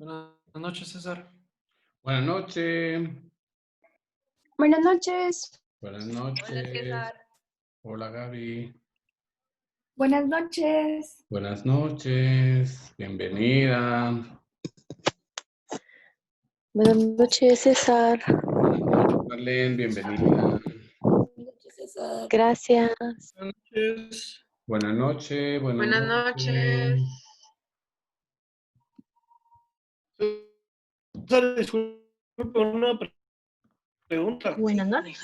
Buenas noches, César. Buenas noches. Buenas noches. Buenas Hola, noches. César. Hola, Gaby. Buenas noches. Buenas noches. Bienvenida. Buenas noches, César. Marlene, bienvenida. Gracias. Buenas noches. Buenas noches. Buenas noches. César, disculpe una pregunta. Buenas noches.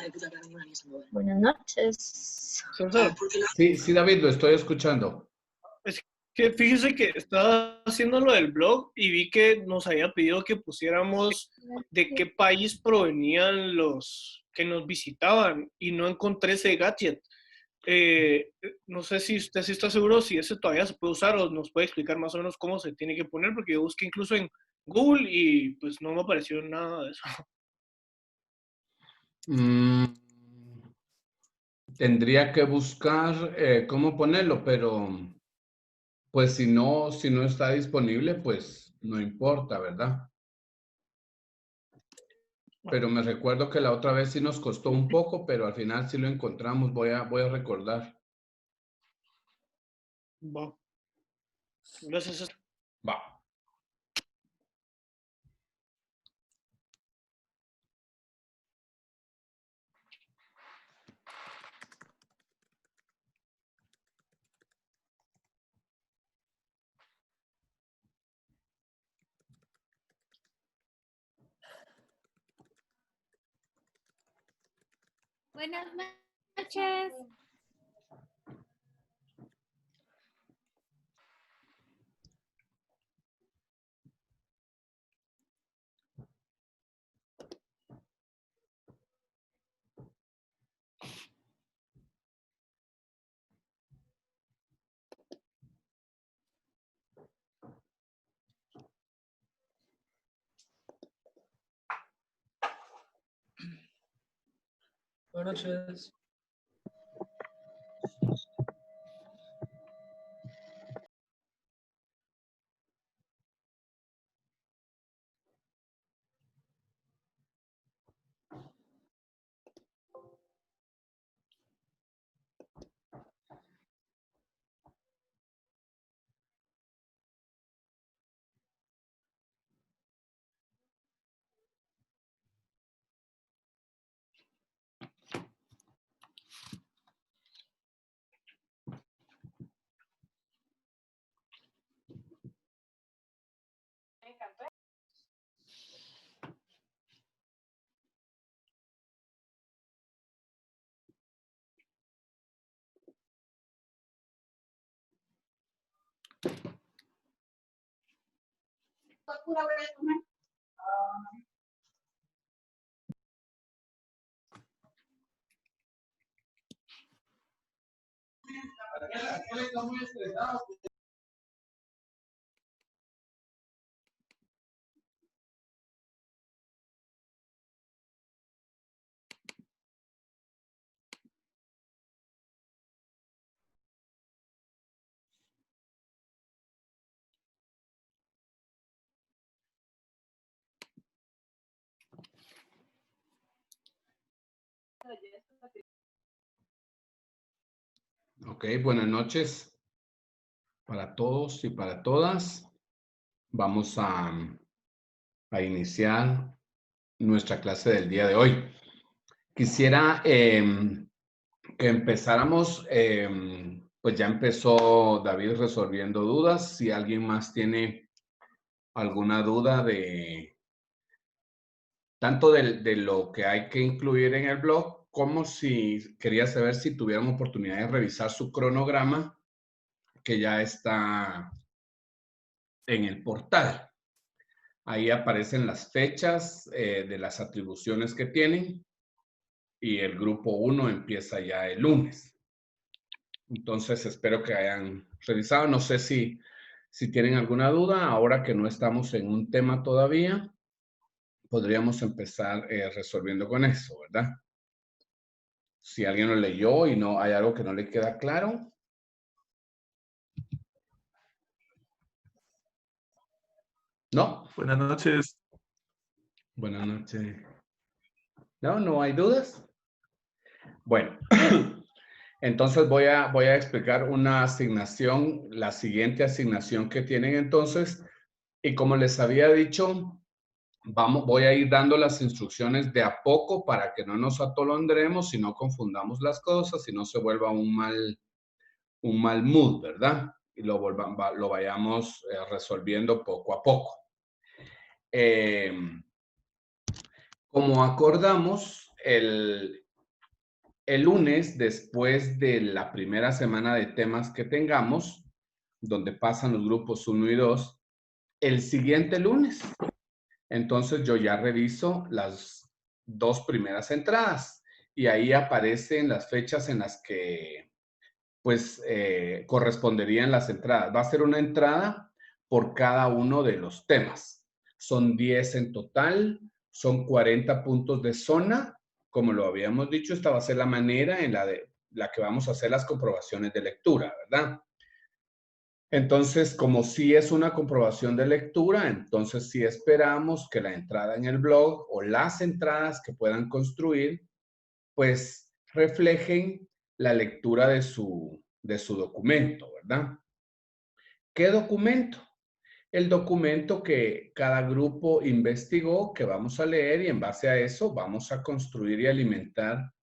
Buenas noches. César, Sí, David, lo estoy escuchando. es que fíjese que estaba haciendo lo del blog y vi que nos había pedido que pusiéramos de qué país provenían los que nos visitaban y no encontré ese gadget. No sé si usted sí está seguro si ese todavía se puede usar o nos puede explicar más o menos cómo se tiene que poner, porque yo busqué incluso en Google y pues no me apareció nada de eso. Tendría que buscar cómo ponerlo, pero pues si no está disponible, pues no importa, ¿verdad? Pero me recuerdo que la otra vez sí nos costó un poco, pero al final sí lo encontramos. Voy a recordar. Va. Gracias. Va. Buenas noches. Buenas noches. Ok, buenas noches para todos y para todas. Vamos a iniciar nuestra clase del día de hoy. Quisiera que empezáramos, pues ya empezó David resolviendo dudas. Si alguien más tiene alguna duda de tanto de lo que hay que incluir en el blog, como si quería saber si tuvieran oportunidad de revisar su cronograma, que ya está en el portal. Ahí aparecen las fechas de las atribuciones que tienen y el grupo 1 empieza ya el lunes. Entonces espero que hayan revisado. No sé si tienen alguna duda. Ahora que no estamos en un tema todavía, podríamos empezar resolviendo con eso, ¿verdad? Si alguien lo leyó y no hay algo que no le queda claro. ¿No? Buenas noches. Buenas noches. ¿No? ¿No hay dudas? Bueno, entonces voy a explicar una asignación, la siguiente asignación que tienen entonces. Y como les había dicho, voy a ir dando las instrucciones de a poco para que no nos atolondremos y no confundamos las cosas y no se vuelva un mal mood, ¿verdad? Y lo vayamos resolviendo poco a poco. Como acordamos, el lunes, después de la primera semana de temas que tengamos, donde pasan los grupos 1 y 2, el siguiente lunes, entonces yo ya reviso las 2 primeras entradas y ahí aparecen las fechas en las que pues corresponderían las entradas. Va a ser una entrada por cada uno de los temas. Son 10 en total, son 40 puntos de zona. Como lo habíamos dicho, esta va a ser la manera en la que vamos a hacer las comprobaciones de lectura, ¿verdad? Entonces, como sí es una comprobación de lectura, entonces sí esperamos que la entrada en el blog o las entradas que puedan construir, pues reflejen la lectura de su documento, ¿verdad? ¿Qué documento? El documento que cada grupo investigó, que vamos a leer y en base a eso vamos a construir y alimentar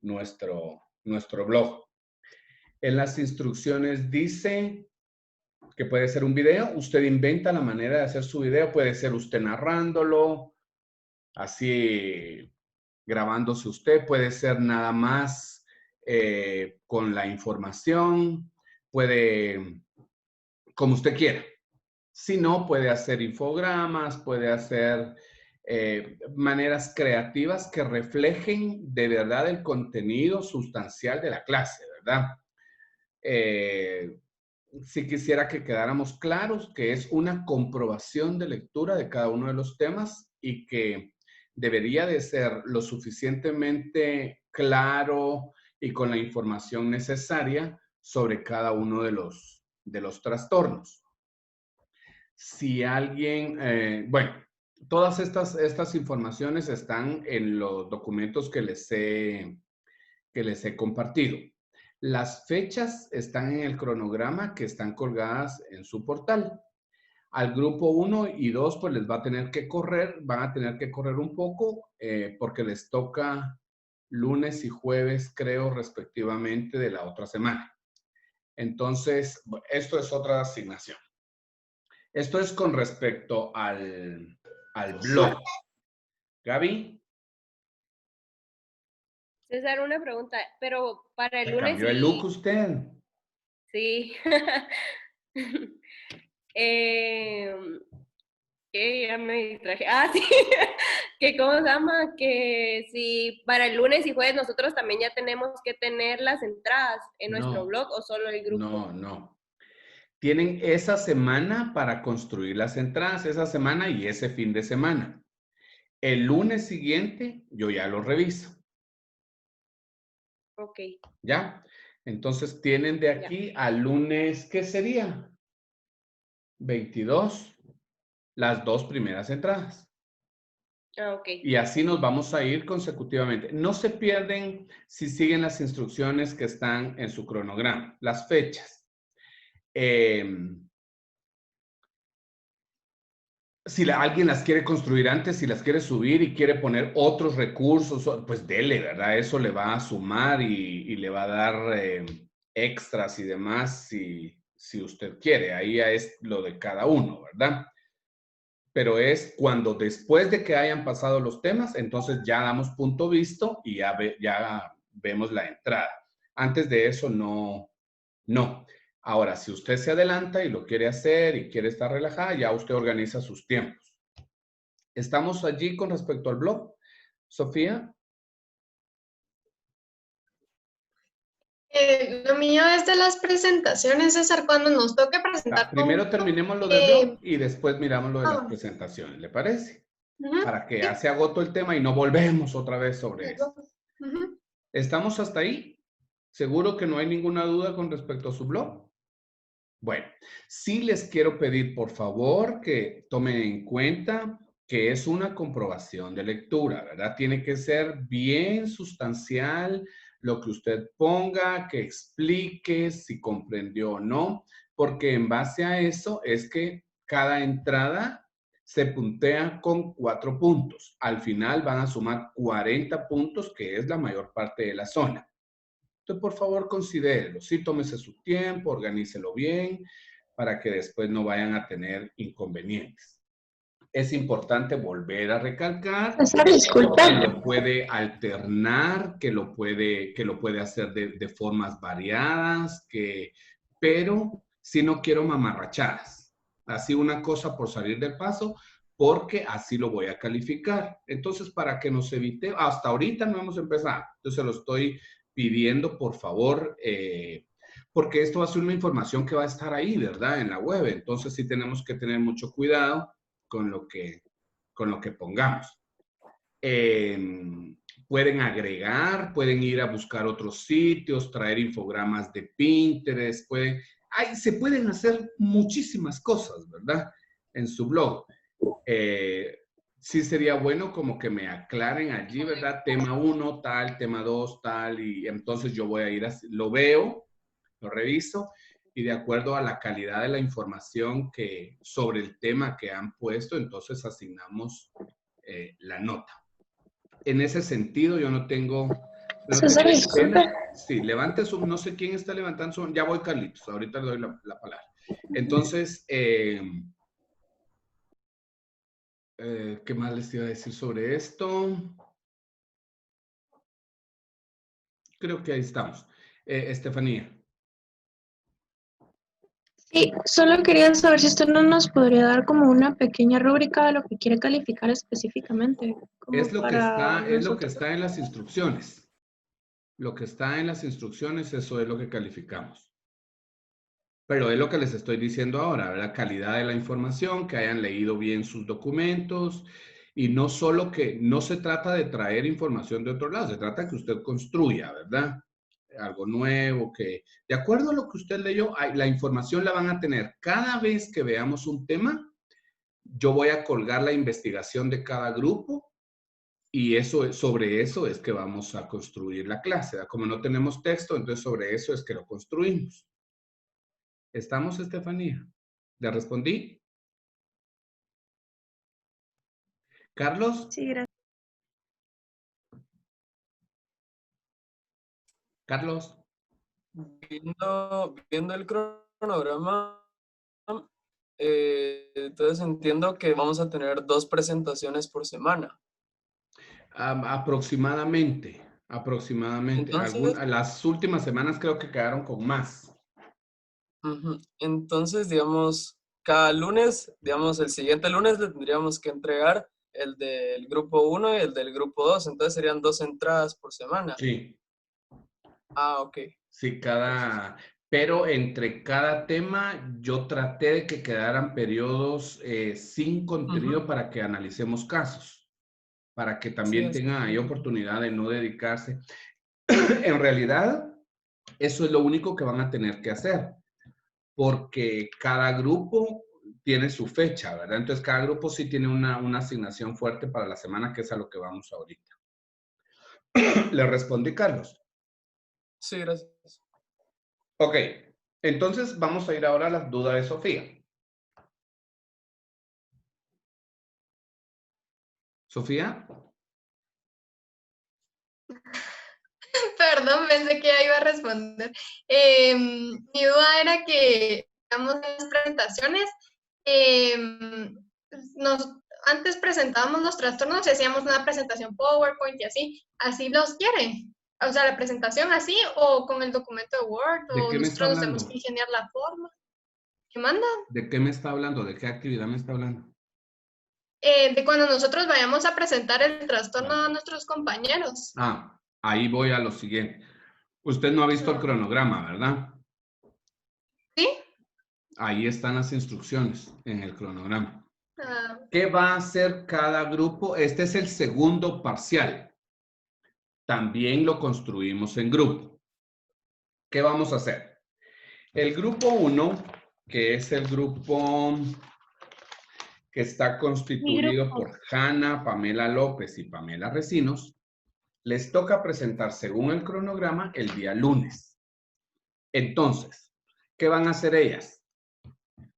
nuestro blog. En las instrucciones dice que puede ser un video. Usted inventa la manera de hacer su video. Puede ser usted narrándolo, así grabándose usted. Puede ser nada más con la información. Puede, como usted quiera. Si no, puede hacer infogramas, puede hacer maneras creativas que reflejen de verdad el contenido sustancial de la clase, ¿verdad? Si quisiera que quedáramos claros que es una comprobación de lectura de cada uno de los temas y que debería de ser lo suficientemente claro y con la información necesaria sobre cada uno de los trastornos. Si alguien, bueno, todas estas informaciones están en los documentos que les he compartido. Las fechas están en el cronograma que están colgadas en su portal. Al grupo 1 y 2, pues les va a tener que correr, van a tener que correr un poco porque les toca lunes y jueves, creo, respectivamente, de la otra semana. Entonces, esto es otra asignación. Esto es con respecto al blog. Gaby. César, una pregunta, pero para el lunes... ¿Cambió el look usted? Sí. Que ya me distraje. Ah, sí. Que cómo se llama, que si para el lunes y jueves nosotros también ya tenemos que tener las entradas en nuestro blog o solo el grupo. No. Tienen esa semana para construir las entradas, esa semana y ese fin de semana. El lunes siguiente yo ya lo reviso. Ok. ¿Ya? Entonces tienen de aquí al lunes, ¿qué sería? 22, las 2 primeras entradas. Ah, ok. Y así nos vamos a ir consecutivamente. No se pierden si siguen las instrucciones que están en su cronograma, las fechas. Si alguien las quiere construir antes, si las quiere subir y quiere poner otros recursos, pues dele, ¿verdad? Eso le va a sumar y le va a dar extras y demás si usted quiere. Ahí es lo de cada uno, ¿verdad? Pero es cuando después de que hayan pasado los temas, entonces ya damos punto visto y ya vemos la entrada. Antes de eso, no. Ahora, si usted se adelanta y lo quiere hacer y quiere estar relajada, ya usted organiza sus tiempos. ¿Estamos allí con respecto al blog? Sofía. Lo mío es de las presentaciones, César, cuando nos toque presentar. Primero terminemos lo del blog y después miramos lo de las presentaciones, ¿le parece? Para que ya se agotó el tema y no volvemos otra vez sobre eso. ¿Estamos hasta ahí? ¿Seguro que no hay ninguna duda con respecto a su blog? Bueno, sí les quiero pedir, por favor, que tomen en cuenta que es una comprobación de lectura, ¿verdad? Tiene que ser bien sustancial lo que usted ponga, que explique si comprendió o no, porque en base a eso es que cada entrada se puntea con 4 puntos. Al final van a sumar 40 puntos, que es la mayor parte de la zona. Entonces, por favor, considérelo. Sí, tómese su tiempo, organícelo bien, para que después no vayan a tener inconvenientes. Es importante volver a recalcar Disculpe. que lo puede alternar, que lo puede hacer de formas variadas, pero si no quiero mamarrachadas. Así una cosa por salir del paso, porque así lo voy a calificar. Entonces, para que nos evite, hasta ahorita no hemos empezado. Entonces, lo estoy pidiendo, por favor, porque esto va a ser una información que va a estar ahí, ¿verdad? En la web. Entonces, sí tenemos que tener mucho cuidado con lo que pongamos. Pueden agregar, pueden ir a buscar otros sitios, traer infogramas de Pinterest, se pueden hacer muchísimas cosas, ¿verdad? En su blog. Sí sería bueno como que me aclaren allí, ¿verdad? Tema 1, tal, tema 2, tal, y entonces yo voy a ir así, lo veo, lo reviso, y de acuerdo a la calidad de la información sobre el tema que han puesto, entonces asignamos la nota. En ese sentido, yo no tengo pena. Sí, levante su, no sé quién está levantando su, ya voy, Carlitos, ahorita le doy la palabra. Entonces, ¿qué más les iba a decir sobre esto? Creo que ahí estamos. Estefanía. Sí, solo quería saber si usted no nos podría dar como una pequeña rúbrica de lo que quiere calificar específicamente. Es lo que nosotros. está en las instrucciones. Lo que está en las instrucciones, eso es lo que calificamos. Pero es lo que les estoy diciendo ahora, ¿verdad? Calidad de la información, que hayan leído bien sus documentos, y no solo que no se trata de traer información de otro lado, se trata de que usted construya, ¿verdad? Algo nuevo, que de acuerdo a lo que usted leyó, la información la van a tener cada vez que veamos un tema. Yo voy a colgar la investigación de cada grupo y sobre eso es que vamos a construir la clase, ¿verdad? Como no tenemos texto, entonces sobre eso es que lo construimos. ¿Estamos, Estefanía? ¿Le respondí? ¿Carlos? Sí, gracias. ¿Carlos? Viendo el cronograma, entonces entiendo que vamos a tener 2 presentaciones por semana. Aproximadamente. Entonces, Las últimas semanas creo que quedaron con más. entonces, digamos, cada lunes, digamos, el siguiente lunes le tendríamos que entregar el del grupo 1 y el del grupo 2. Entonces serían 2 entradas por semana. Sí. Ah, ok. Sí, pero entre cada tema yo traté de que quedaran periodos sin contenido para que analicemos casos, para que también tengan ahí oportunidad de no dedicarse. En realidad, eso es lo único que van a tener que hacer, porque cada grupo tiene su fecha, ¿verdad? Entonces, cada grupo sí tiene una asignación fuerte para la semana, que es a lo que vamos ahorita. ¿Le respondí, Carlos? Sí, gracias. Ok, entonces vamos a ir ahora a las dudas de Sofía. ¿Sofía? Perdón, pensé que ya iba a responder. Mi duda era que, digamos, en las presentaciones, antes presentábamos los trastornos y hacíamos una presentación PowerPoint y así los quiere. O sea, la presentación así o con el documento de Word, ¿De o qué me está nosotros nos hablando? tenemos que ingeniar la forma. ¿Qué manda? ¿De qué me está hablando? ¿De qué actividad me está hablando? De cuando nosotros vayamos a presentar el trastorno a nuestros compañeros. Ahí voy a lo siguiente. Usted no ha visto el cronograma, ¿verdad? ¿Sí? Ahí están las instrucciones en el cronograma. ¿Qué va a hacer cada grupo? Este es el segundo parcial. También lo construimos en grupo. ¿Qué vamos a hacer? El grupo 1 que es el grupo que está constituido por Hanna, Pamela López y Pamela Recinos, les toca presentar según el cronograma el día lunes. Entonces, ¿qué van a hacer ellas?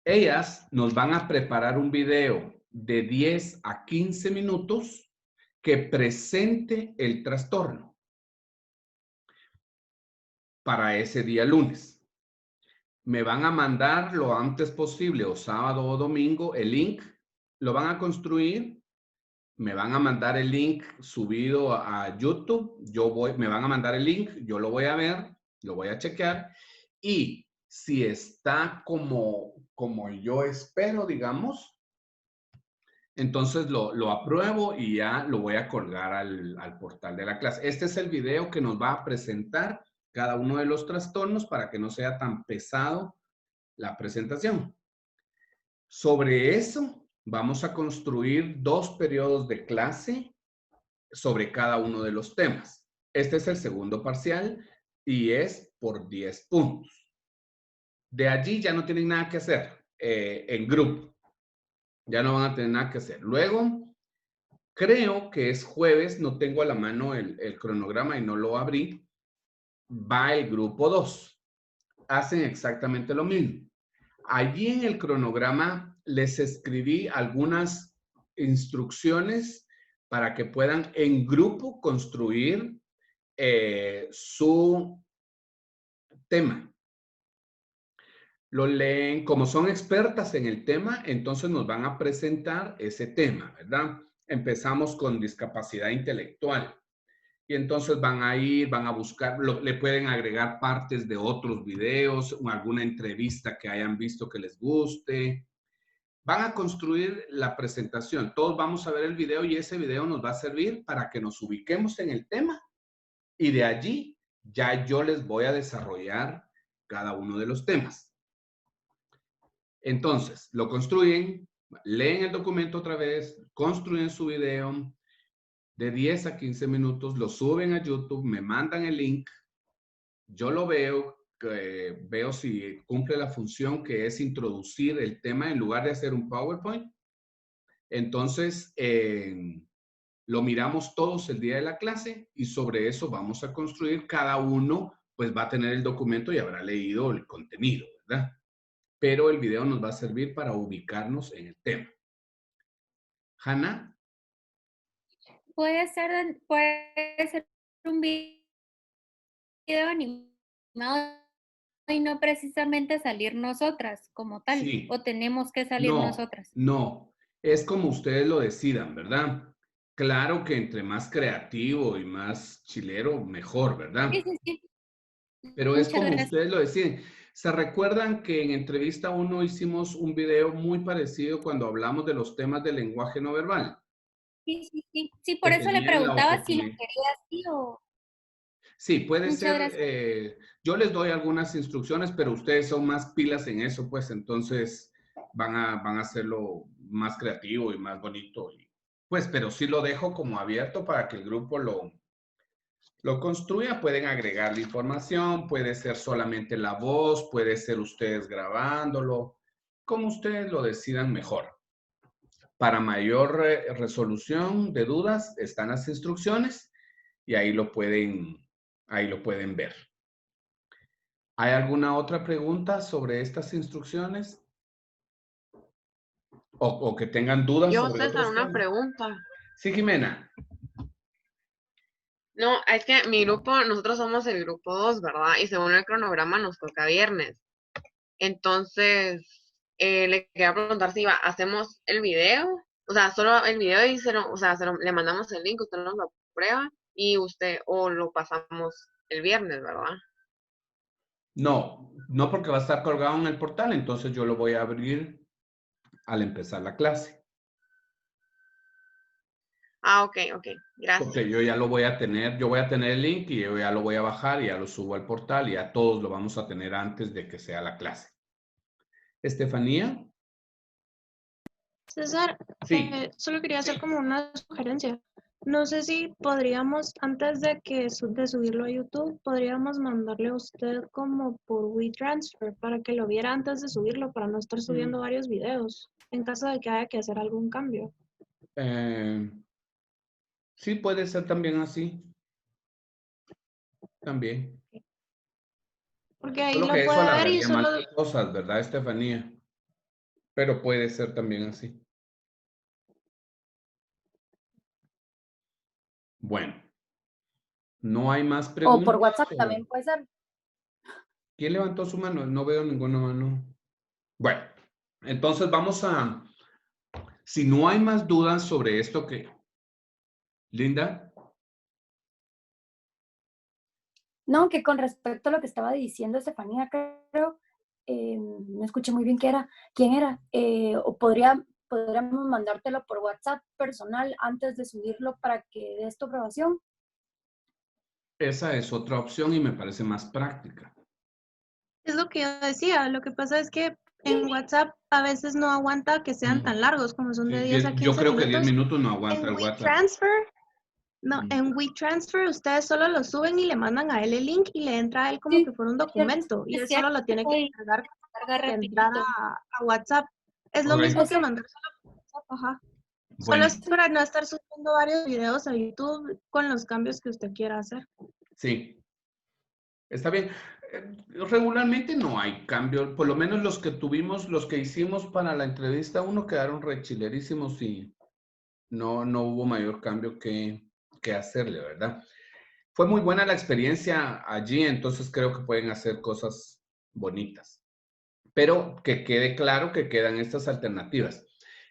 Ellas nos van a preparar un video de 10 a 15 minutos que presente el trastorno para ese día lunes. Me van a mandar lo antes posible, o sábado o domingo, el link. Lo van a construir. Me van a mandar el link subido a YouTube. Me van a mandar el link. Yo lo voy a ver, lo voy a chequear. Y si está como yo espero, digamos, entonces lo apruebo y ya lo voy a colgar al portal de la clase. Este es el video que nos va a presentar cada uno de los trastornos para que no sea tan pesado la presentación. Sobre eso, vamos a construir 2 periodos de clase sobre cada uno de los temas. Este es el segundo parcial y es por 10 puntos. De allí ya no tienen nada que hacer en grupo. Ya no van a tener nada que hacer. Luego, creo que es jueves, no tengo a la mano el cronograma y no lo abrí. Va el grupo 2. Hacen exactamente lo mismo. Allí en el cronograma les escribí algunas instrucciones para que puedan en grupo construir su tema. Lo leen, como son expertas en el tema, entonces nos van a presentar ese tema, ¿verdad? Empezamos con discapacidad intelectual. Y entonces van a buscar, le pueden agregar partes de otros videos, alguna entrevista que hayan visto que les guste. Van a construir la presentación. Todos vamos a ver el video y ese video nos va a servir para que nos ubiquemos en el tema. Y de allí ya yo les voy a desarrollar cada uno de los temas. Entonces, lo construyen, leen el documento otra vez, construyen su video de 10 a 15 minutos, lo suben a YouTube, me mandan el link, yo lo veo, veo si cumple la función que es introducir el tema en lugar de hacer un PowerPoint. Entonces, lo miramos todos el día de la clase y sobre eso vamos a construir. Cada uno pues va a tener el documento y habrá leído el contenido, ¿verdad? Pero el video nos va a servir para ubicarnos en el tema. Hanna. Puede ser un video animado y no precisamente salir nosotras como tal. Sí. O tenemos que salir nosotras. No, es como ustedes lo decidan, ¿verdad? Claro que entre más creativo y más chilero, mejor, ¿verdad? Sí, sí, sí. Pero Muchas es como gracias. ustedes lo deciden. ¿Se recuerdan que en entrevista 1 hicimos un video muy parecido cuando hablamos de los temas del lenguaje no verbal? Sí, sí, sí. Sí, por Que eso le tenían la preguntaba si lo oportunidad. quería así o... Sí, puede Muchas ser. gracias. Yo les doy algunas instrucciones, pero ustedes son más pilas en eso, pues entonces van a hacerlo más creativo y más bonito. Pues, pero sí lo dejo como abierto para que el grupo lo construya. Pueden agregar la información, puede ser solamente la voz, puede ser ustedes grabándolo, como ustedes lo decidan mejor. Para mayor resolución de dudas están las instrucciones y ahí lo pueden ver. ¿Hay alguna otra pregunta sobre estas instrucciones? O que tengan dudas Yo, sobre César, otros una temas. pregunta. Sí, Jimena. No, es que mi grupo, nosotros somos el grupo 2, ¿verdad? Y según el cronograma nos toca viernes. Entonces, le quería preguntar si hacemos el video, o sea, solo el video y le mandamos el link, usted nos lo prueba y o lo pasamos el viernes, ¿verdad? No porque va a estar colgado en el portal, entonces yo lo voy a abrir al empezar la clase. Ah, ok, gracias. Porque yo ya lo voy a tener, yo voy a tener el link y yo ya lo voy a bajar y ya lo subo al portal y a todos lo vamos a tener antes de que sea la clase. Estefanía. César, Sí. solo quería hacer como una sugerencia. No sé si podríamos, antes de de subirlo a YouTube, podríamos mandarle a usted como por WeTransfer para que lo viera antes de subirlo, para no estar subiendo varios videos, en caso de que haya que hacer algún cambio. Sí, puede ser también así. También. Porque ahí Solo lo que eso puede ver y alargaría más solo... las cosas, ¿verdad, Estefanía? Pero puede ser también así. Bueno, ¿no hay más O preguntas? por WhatsApp también puede ser. ¿Quién levantó su mano? No veo ninguna mano. Bueno, entonces vamos a... Si no hay más dudas sobre esto que... Linda. No, que con respecto a lo que estaba diciendo Estefanía, creo, no escuché muy bien quién era, o podríamos mandártelo por WhatsApp personal antes de subirlo para que des tu aprobación. Esa es otra opción y me parece más práctica. Es lo que yo decía, lo que pasa es que en WhatsApp a veces no aguanta que sean tan largos, como son de 10 a 15 Yo creo que 10 minutos. minutos no aguanta En el WhatsApp. En WeTransfer ustedes solo lo suben y le mandan a él el link y le entra a él como que fuera un documento y él solo lo tiene que cargar para entrar a WhatsApp. Es lo mismo que mandárselo por WhatsApp, ajá. Solo es para no estar subiendo varios videos a YouTube con los cambios que usted quiera hacer. Sí. Está bien. Regularmente no hay cambio. Por lo menos los que tuvimos, los que hicimos para la entrevista 1 quedaron rechilerísimos y no hubo mayor cambio que hacerle, ¿verdad? Fue muy buena la experiencia allí, entonces creo que pueden hacer cosas bonitas. Pero que quede claro que quedan estas alternativas.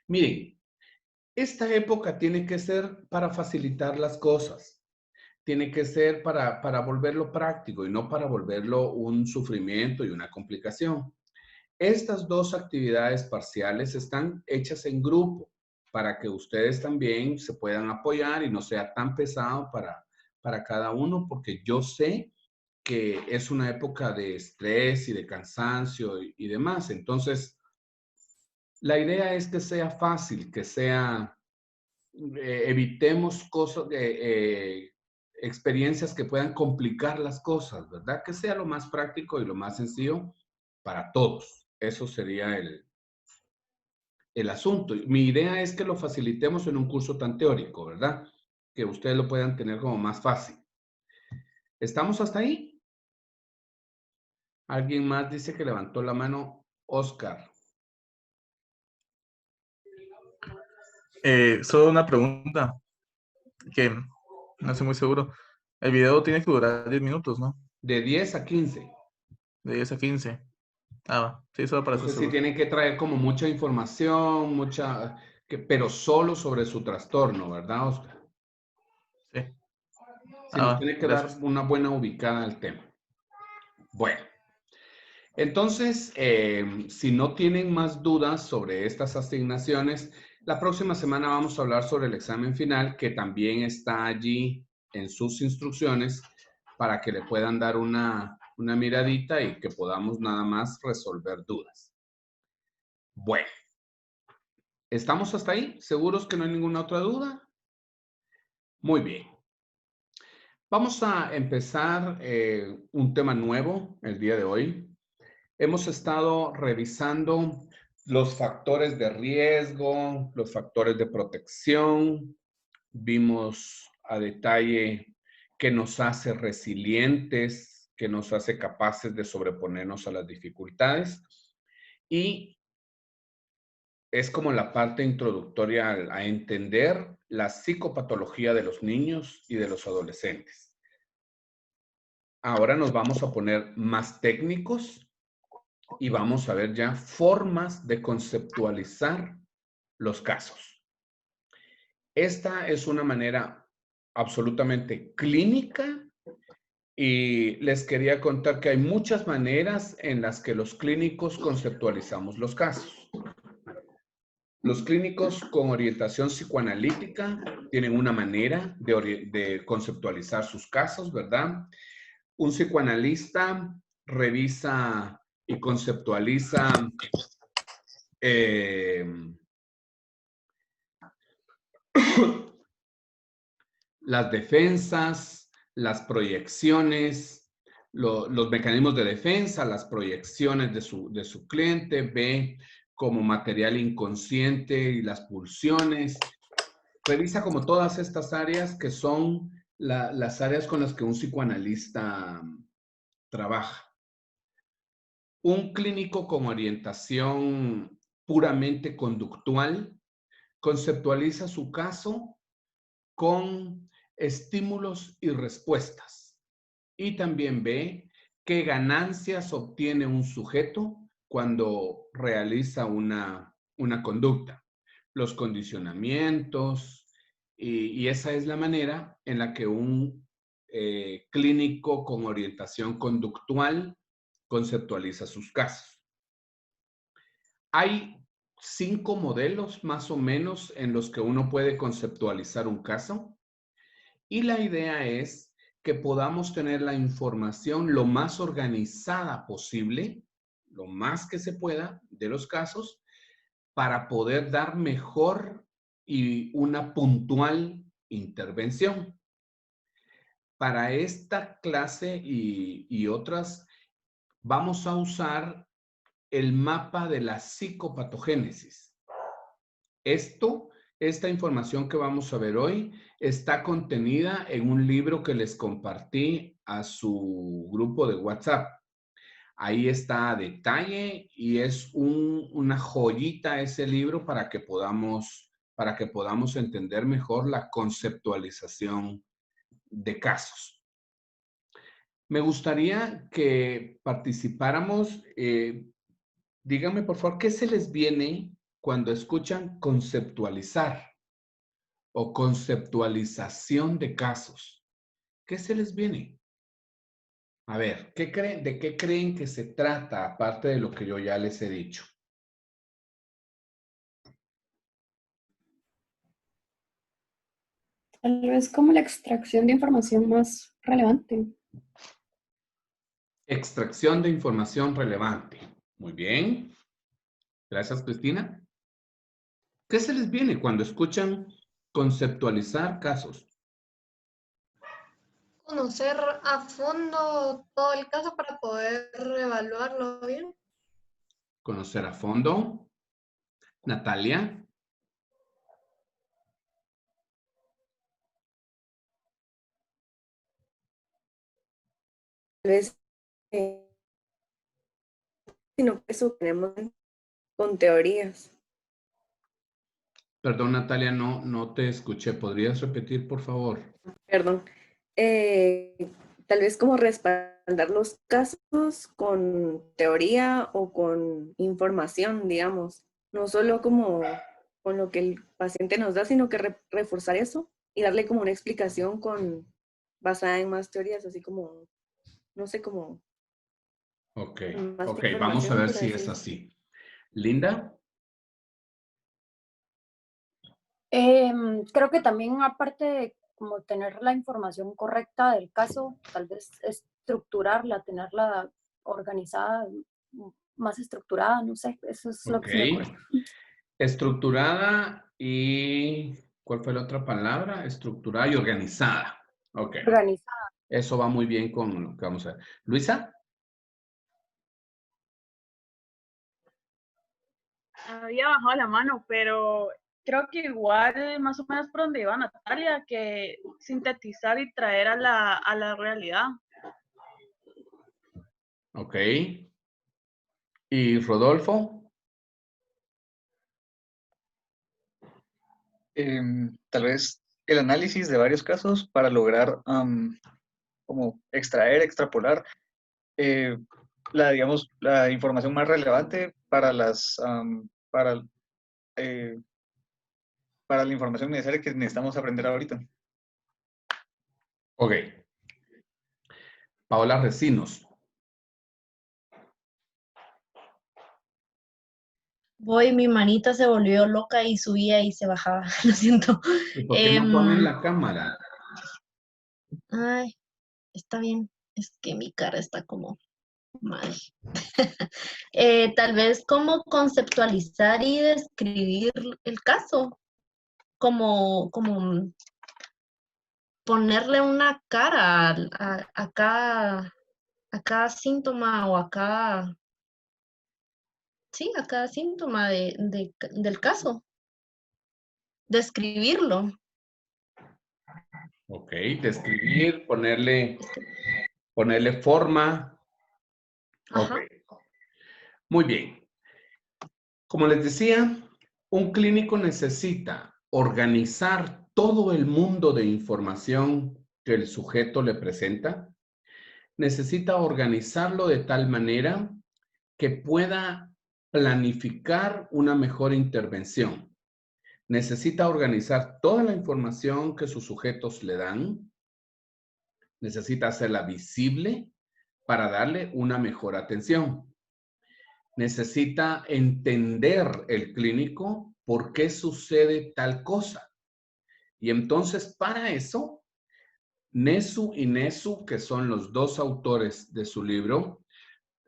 Miren, esta época tiene que ser para facilitar las cosas. Tiene que ser para volverlo práctico y no para volverlo un sufrimiento y una complicación. Estas dos actividades parciales están hechas en grupo para que ustedes también se puedan apoyar y no sea tan pesado para cada uno, porque yo sé que es una época de estrés y de cansancio y demás. Entonces, la idea es que sea fácil, que sea, evitemos cosas, experiencias que puedan complicar las cosas, ¿verdad? Que sea lo más práctico y lo más sencillo para todos. Eso sería el asunto. Mi idea es que lo facilitemos en un curso tan teórico, ¿verdad? Que ustedes lo puedan tener como más fácil. ¿Estamos hasta ahí? ¿Alguien más dice que levantó la mano? Oscar. Solo una pregunta, que no estoy muy seguro. El video tiene que durar 10 minutos, ¿no? De 10 a 15. De 10 a 15. Ah, sí, solo para Entonces estar sí seguro. tienen que traer como mucha información, pero solo sobre su trastorno, ¿verdad, Oscar? Sí. Sí, nos tiene que dar Gracias. una buena ubicada al tema. Bueno, entonces, si no tienen más dudas sobre estas asignaciones, la próxima semana vamos a hablar sobre el examen final, que también está allí en sus instrucciones para que le puedan dar una miradita y que podamos nada más resolver dudas. Bueno, ¿estamos hasta ahí? ¿Seguros que no hay ninguna otra duda? Muy bien. Vamos a empezar un tema nuevo el día de hoy. Hemos estado revisando los factores de riesgo, los factores de protección. Vimos a detalle qué nos hace resilientes, qué nos hace capaces de sobreponernos a las dificultades. Y es como la parte introductoria a entender la psicopatología de los niños y de los adolescentes. Ahora nos vamos a poner más técnicos y vamos a ver ya formas de conceptualizar los casos. Esta es una manera absolutamente clínica y les quería contar que hay muchas maneras en las que los clínicos conceptualizamos los casos. Los clínicos con orientación psicoanalítica tienen una manera de conceptualizar sus casos, ¿verdad? Un psicoanalista revisa y conceptualiza las defensas, las proyecciones, los mecanismos de defensa, las proyecciones de su cliente, ve como material inconsciente y las pulsiones. Revisa como todas estas áreas que son las áreas con las que un psicoanalista trabaja. Un clínico con orientación puramente conductual conceptualiza su caso con estímulos y respuestas y también ve qué ganancias obtiene un sujeto cuando realiza una conducta, los condicionamientos, y esa es la manera en la que un clínico con orientación conductual conceptualiza sus casos. Hay 5 modelos más o menos en los que uno puede conceptualizar un caso, y la idea es que podamos tener la información lo más organizada posible, lo más que se pueda de los casos, para poder dar mejor y una puntual intervención. Para esta clase y otras, vamos a usar el mapa de la psicopatogénesis. Esta información que vamos a ver hoy está contenida en un libro que les compartí a su grupo de WhatsApp. Ahí está a detalle y es una joyita ese libro para que podamos entender mejor la conceptualización de casos. Me gustaría que participáramos. Díganme, por favor, ¿qué se les viene cuando escuchan conceptualizar o conceptualización de casos? ¿Qué se les viene? A ver, ¿de qué creen que se trata, aparte de lo que yo ya les he dicho? Tal vez como la extracción de información más relevante. Extracción de información relevante. Muy bien. Gracias, Cristina. ¿Qué se les viene cuando escuchan conceptualizar casos? Conocer a fondo todo el caso para poder evaluarlo bien. Conocer a fondo. Natalia. Tal vez, sino que eso tenemos con teorías. Perdón, Natalia, no te escuché. ¿Podrías repetir, por favor? Perdón. Tal vez como respaldar los casos con teoría o con información, digamos. No solo como con lo que el paciente nos da, sino que reforzar eso y darle como una explicación basada en más teorías, así como, no sé, como... Ok, vamos a ver si es así. ¿Linda? Creo que también aparte de como tener la información correcta del caso, tal vez estructurarla, tenerla organizada, más estructurada, no sé, eso es lo que se me ocurre. Estructurada y... ¿Cuál fue la otra palabra? Estructurada y organizada. Ok. Organizada. Eso va muy bien con lo que vamos a ver. ¿Luisa? Había bajado la mano, pero creo que igual más o menos por donde iba Natalia, que sintetizar y traer a la realidad. Ok. ¿Y Rodolfo? Tal vez el análisis de varios casos para lograr como extrapolar la información más relevante para para la información necesaria que necesitamos aprender ahorita. Ok. Paola Recinos. Voy, mi manita se volvió loca y subía y se bajaba, lo siento. ¿Y por qué no ponen la cámara? Ay, está bien, es que mi cara está como mal. Tal vez como conceptualizar y describir el caso, como ponerle una cara a cada síntoma o a cada, sí, a cada síntoma del caso. Describirlo. Ok, describir, ponerle forma. Ok, muy bien. Como les decía, un clínico necesita organizar todo el mundo de información que el sujeto le presenta. Necesita organizarlo de tal manera que pueda planificar una mejor intervención. Necesita organizar toda la información que sus sujetos le dan. Necesita hacerla visible para darle una mejor atención. Necesita entender el clínico por qué sucede tal cosa. Y entonces, para eso, Nesu y Nesu, que son los dos autores de su libro,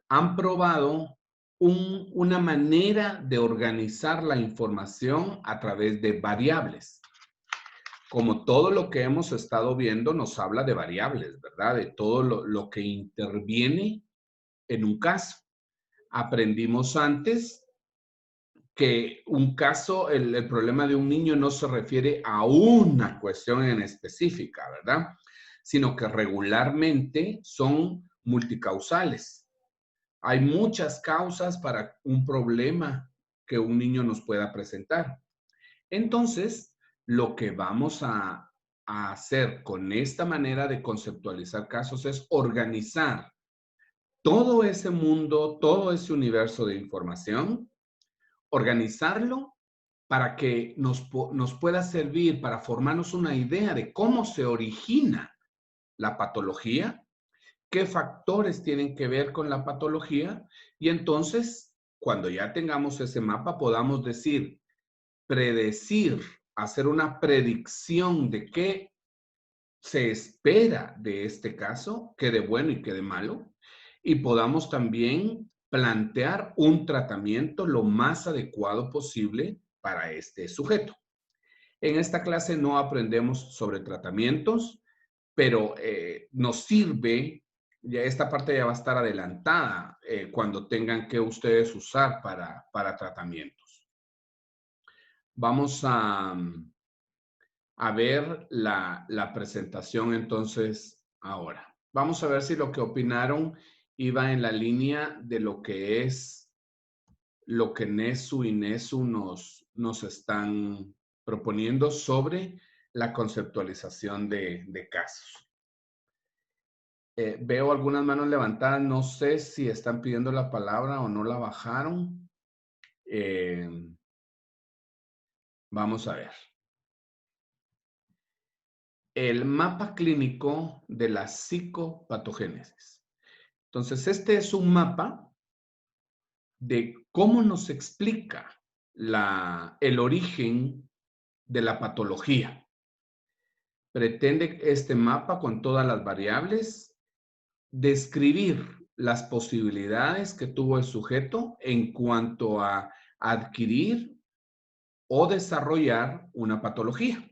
han probado una manera de organizar la información a través de variables. Como todo lo que hemos estado viendo nos habla de variables, ¿verdad? De todo lo que interviene en un caso. Aprendimos antes que un caso, el problema de un niño no se refiere a una cuestión en específica, ¿verdad? Sino que regularmente son multicausales. Hay muchas causas para un problema que un niño nos pueda presentar. Entonces, lo que vamos a hacer con esta manera de conceptualizar casos es organizar todo ese mundo, todo ese universo de información, organizarlo para que nos pueda servir para formarnos una idea de cómo se origina la patología, qué factores tienen que ver con la patología, y entonces, cuando ya tengamos ese mapa, podamos decir, predecir, hacer una predicción de qué se espera de este caso, qué de bueno y qué de malo, y podamos también plantear un tratamiento lo más adecuado posible para este sujeto. En esta clase no aprendemos sobre tratamientos, pero nos sirve, ya esta parte ya va a estar adelantada cuando tengan que ustedes usar para tratamientos. Vamos a ver la presentación entonces ahora. Vamos a ver si lo que opinaron iba en la línea de lo que es lo que Nesu y Nesu nos están proponiendo sobre la conceptualización de casos. Veo algunas manos levantadas, no sé si están pidiendo la palabra o no la bajaron. Vamos a ver. El mapa clínico de la psicopatogénesis. Entonces, este es un mapa de cómo nos explica el origen de la patología. Pretende este mapa con todas las variables describir las posibilidades que tuvo el sujeto en cuanto a adquirir o desarrollar una patología.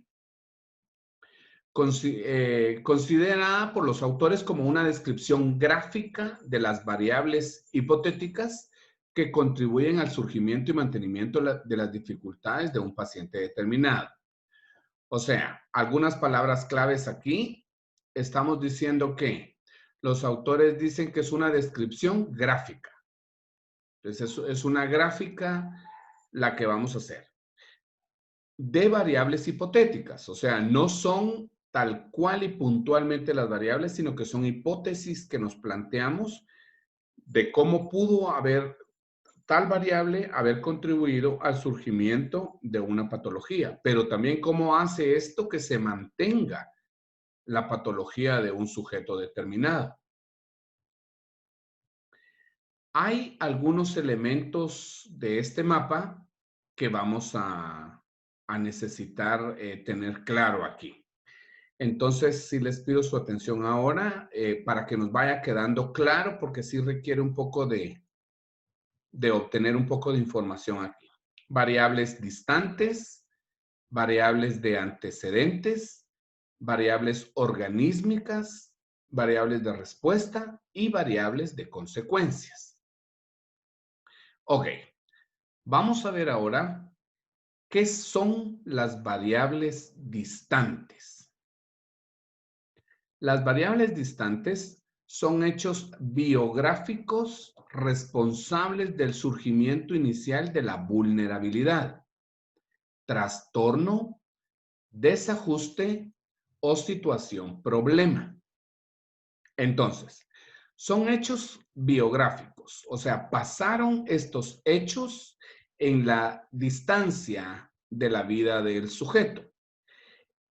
Considerada por los autores como una descripción gráfica de las variables hipotéticas que contribuyen al surgimiento y mantenimiento de las dificultades de un paciente determinado. O sea, algunas palabras claves aquí. Estamos diciendo que los autores dicen que es una descripción gráfica. Entonces, es una gráfica la que vamos a hacer. De variables hipotéticas. O sea, no son tal cual y puntualmente las variables, sino que son hipótesis que nos planteamos de cómo pudo haber tal variable haber contribuido al surgimiento de una patología, pero también cómo hace esto que se mantenga la patología de un sujeto determinado. Hay algunos elementos de este mapa que vamos a necesitar tener claro aquí. Entonces, sí les pido su atención ahora para que nos vaya quedando claro, porque sí requiere un poco de obtener un poco de información aquí. Variables distantes, variables de antecedentes, variables organísmicas, variables de respuesta y variables de consecuencias. Ok, vamos a ver ahora qué son las variables distantes. Las variables distantes son hechos biográficos responsables del surgimiento inicial de la vulnerabilidad, trastorno, desajuste o situación problema. Entonces, son hechos biográficos, o sea, pasaron estos hechos en la distancia de la vida del sujeto.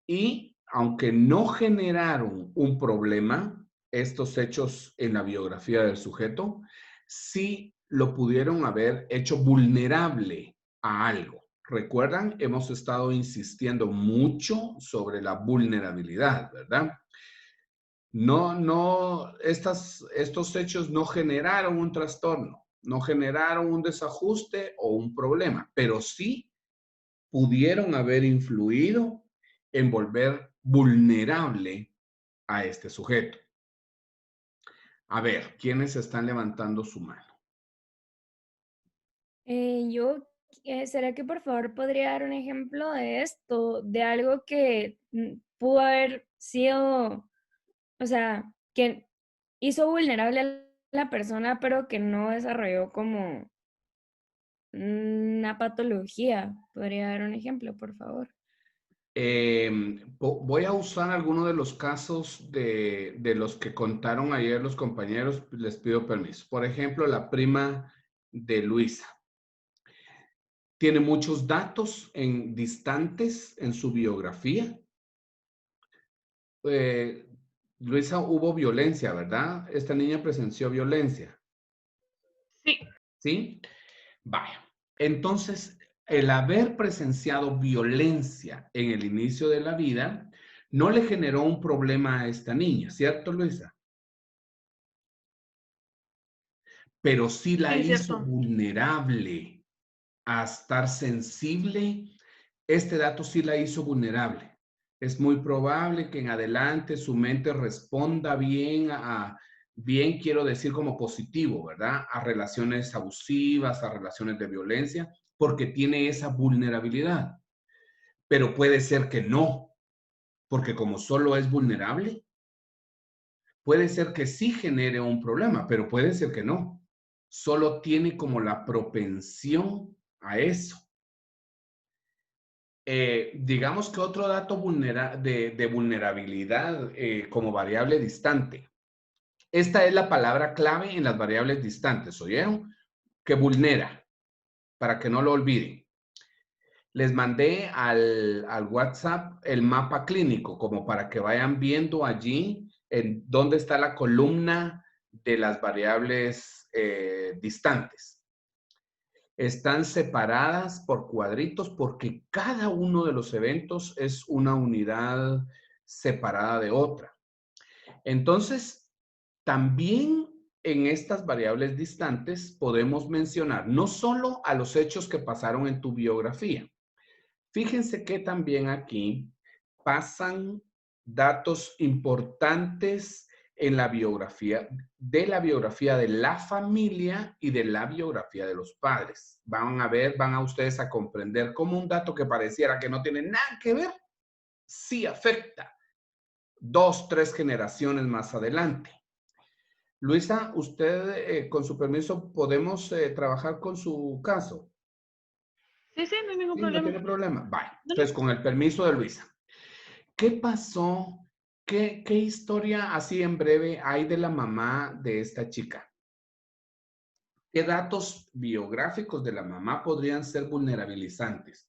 Y aunque no generaron un problema, estos hechos en la biografía del sujeto, sí lo pudieron haber hecho vulnerable a algo. ¿Recuerdan? Hemos estado insistiendo mucho sobre la vulnerabilidad, ¿verdad? Estos hechos no generaron un trastorno, no generaron un desajuste o un problema, pero sí pudieron haber influido en volver vulnerable a este sujeto. A ver, ¿quiénes están levantando su mano? ¿Será que por favor podría dar un ejemplo de esto, de algo que pudo haber sido, o sea, que hizo vulnerable a la persona, pero que no desarrolló como una patología? ¿Podría dar un ejemplo, por favor? Voy a usar algunos de los casos de los que contaron ayer los compañeros. Les pido permiso. Por ejemplo, la prima de Luisa. Tiene muchos datos distantes en su biografía. Luisa, hubo violencia, ¿verdad? Esta niña presenció violencia. Sí. ¿Sí? Vaya. Entonces, el haber presenciado violencia en el inicio de la vida no le generó un problema a esta niña, ¿cierto, Luisa? Pero sí la hizo vulnerable a estar sensible. Este dato sí la hizo vulnerable. Es muy probable que en adelante su mente responda bien bien quiero decir como positivo, ¿verdad? A relaciones abusivas, a relaciones de violencia, porque tiene esa vulnerabilidad. Pero puede ser que no, porque como solo es vulnerable, puede ser que sí genere un problema, pero puede ser que no. Solo tiene como la propensión a eso. Digamos que otro dato de vulnerabilidad como variable distante. Esta es la palabra clave en las variables distantes, ¿oyeron? Que vulnera, para que no lo olviden. Les mandé al WhatsApp el mapa clínico, como para que vayan viendo allí en dónde está la columna de las variables distantes. Están separadas por cuadritos porque cada uno de los eventos es una unidad separada de otra. Entonces, también en estas variables distantes podemos mencionar no solo a los hechos que pasaron en tu biografía. Fíjense que también aquí pasan datos importantes en la biografía de la familia y de la biografía de los padres. Van a ustedes a comprender cómo un dato que pareciera que no tiene nada que ver, sí afecta 2, 3 generaciones más adelante. Luisa, usted, con su permiso, ¿podemos trabajar con su caso? Sí, no hay ningún problema. No tiene problema. Vale. Entonces, con el permiso de Luisa. ¿Qué pasó? ¿Qué historia así en breve hay de la mamá de esta chica? ¿Qué datos biográficos de la mamá podrían ser vulnerabilizantes?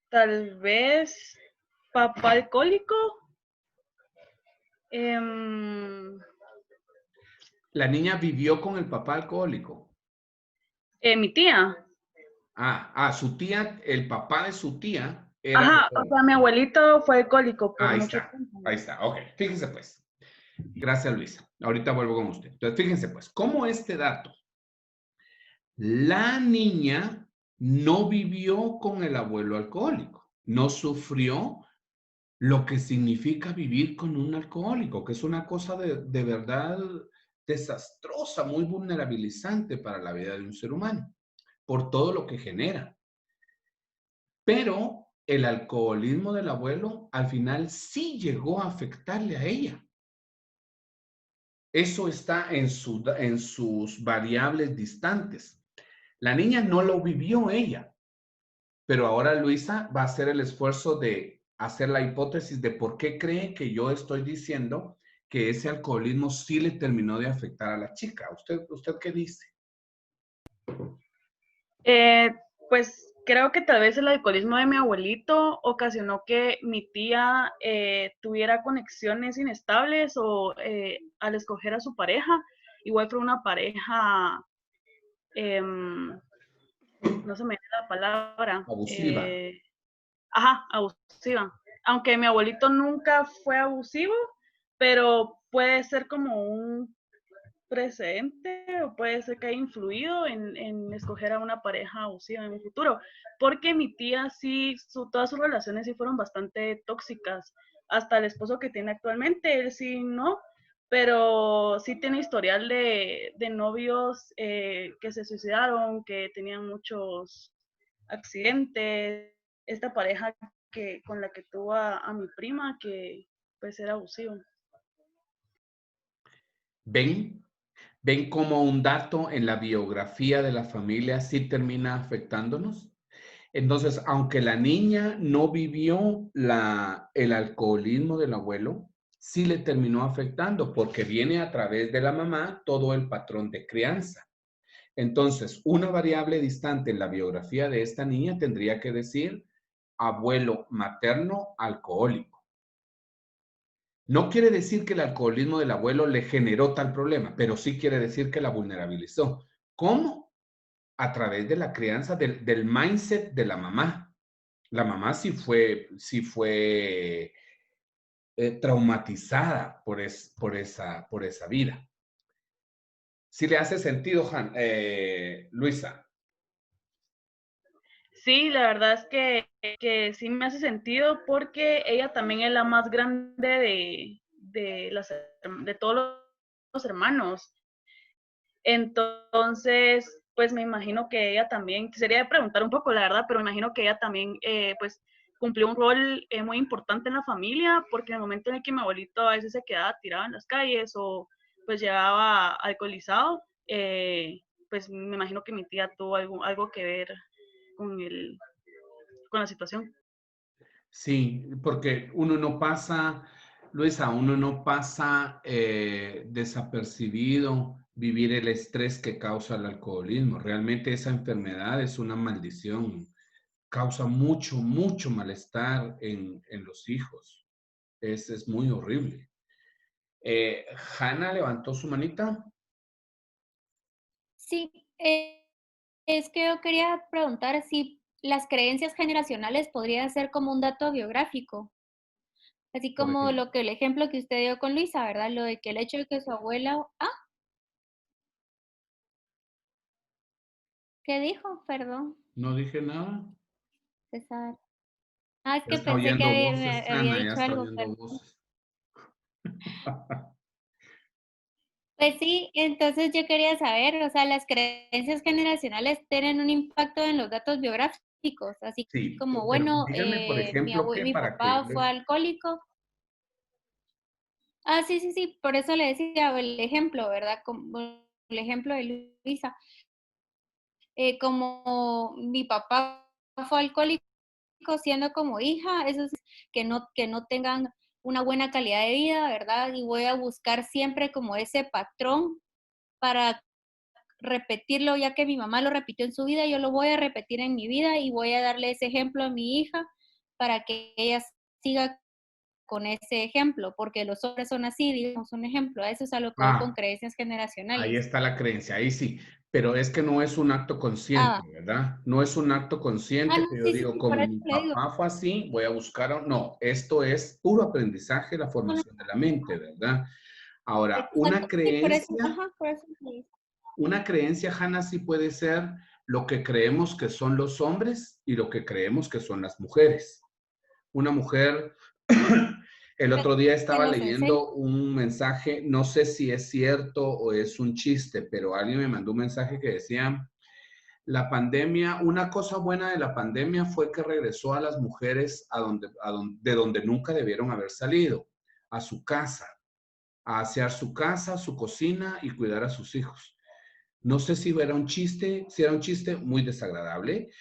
Tal vez papá alcohólico. ¿La niña vivió con el papá alcohólico? Mi tía. Su tía, el papá de su tía era alcohólico. O sea, mi abuelito fue alcohólico por mucho tiempo. Ahí está, ok. Fíjense pues. Gracias, Luisa. Ahorita vuelvo con usted. Entonces, fíjense pues, ¿cómo este dato? La niña no vivió con el abuelo alcohólico, no sufrió lo que significa vivir con un alcohólico, que es una cosa de verdad desastrosa, muy vulnerabilizante para la vida de un ser humano, por todo lo que genera. Pero el alcoholismo del abuelo al final sí llegó a afectarle a ella. Eso está en sus variables distantes. La niña no lo vivió ella, pero ahora Luisa va a hacer el esfuerzo de hacer la hipótesis de por qué cree que yo estoy diciendo que ese alcoholismo sí le terminó de afectar a la chica. ¿Usted qué dice? Pues creo que tal vez el alcoholismo de mi abuelito ocasionó que mi tía tuviera conexiones inestables o al escoger a su pareja, igual fue una pareja, no se me viene la palabra. Abusiva. Abusiva. Aunque mi abuelito nunca fue abusivo, pero puede ser como un precedente o puede ser que haya influido en escoger a una pareja abusiva en un futuro, porque mi tía sí, todas sus relaciones sí fueron bastante tóxicas, hasta el esposo que tiene actualmente, él sí no, pero sí tiene historial de novios que se suicidaron, que tenían muchos accidentes, esta pareja con la que tuvo a mi prima que pues era abusivo. ¿Ven cómo un dato en la biografía de la familia sí termina afectándonos? Entonces, aunque la niña no vivió el alcoholismo del abuelo, sí le terminó afectando porque viene a través de la mamá todo el patrón de crianza. Entonces, una variable distante en la biografía de esta niña tendría que decir abuelo materno alcohólico. No quiere decir que el alcoholismo del abuelo le generó tal problema, pero sí quiere decir que la vulnerabilizó. ¿Cómo? A través de la crianza, del mindset de la mamá. La mamá sí fue traumatizada por esa vida. ¿Sí le hace sentido, Luisa? Sí, la verdad es que sí me hace sentido porque ella también es la más grande de todos los hermanos. Entonces, pues me imagino que ella también, quisiera preguntar un poco, la verdad, pero me imagino que ella también, pues, cumplió un rol muy importante en la familia, porque en el momento en el que mi abuelito a veces se quedaba tirado en las calles o pues llegaba alcoholizado, pues me imagino que mi tía tuvo algo que ver con la situación. Sí, porque uno no pasa, Luisa, uno no pasa desapercibido vivir el estrés que causa el alcoholismo. Realmente esa enfermedad es una maldición. Causa mucho, mucho malestar en los hijos. Es muy horrible. Hanna levantó su manita. Sí, es que yo quería preguntar si las creencias generacionales podría ser como un dato biográfico, así Por como ejemplo. el ejemplo que usted dio con Luisa, ¿verdad? Lo de que el hecho de que su abuela, ¿qué dijo? Perdón, No dije nada. César. Es Ya que está pensé que oyendo me voces, había Hanna, ya dicho está algo, oyendo pero voces. pues sí, entonces yo quería saber, o sea, las creencias generacionales tienen un impacto en los datos biográficos, así Sí, como, pero bueno, díganme, por ejemplo, que mi para que yo papá fue les... alcohólico. Sí, por eso le decía el ejemplo, ¿verdad? Como el ejemplo de Luisa. Como mi papá fue alcohólico siendo como hija, eso es que no tengan una buena calidad de vida, ¿verdad? Y voy a buscar siempre como ese patrón para repetirlo, ya que mi mamá lo repitió en su vida, yo lo voy a repetir en mi vida y voy a darle ese ejemplo a mi hija para que ella siga con ese ejemplo, porque los hombres son así, digamos un ejemplo, a eso es a lo que voy con creencias Ahí generacionales. está la creencia, ahí sí. Pero es que no es un acto consciente, ¿verdad? No es un acto consciente que yo digo, Por como eso mi le digo. papá fue así, voy a buscar... No, esto es puro aprendizaje, la formación de la mente, ¿verdad? Ahora, Exacto, sí, por eso le digo. una creencia, Hanna, sí puede ser lo que creemos que son los hombres y lo que creemos que son las mujeres. Una mujer, el otro día estaba leyendo un mensaje, no sé si es cierto o es un chiste, pero alguien me mandó un mensaje que decía, la pandemia, una cosa buena de la pandemia fue que regresó a las mujeres de donde nunca debieron haber salido, a su casa, a asear su casa, su cocina y cuidar a sus hijos. No sé si era un chiste, muy desagradable,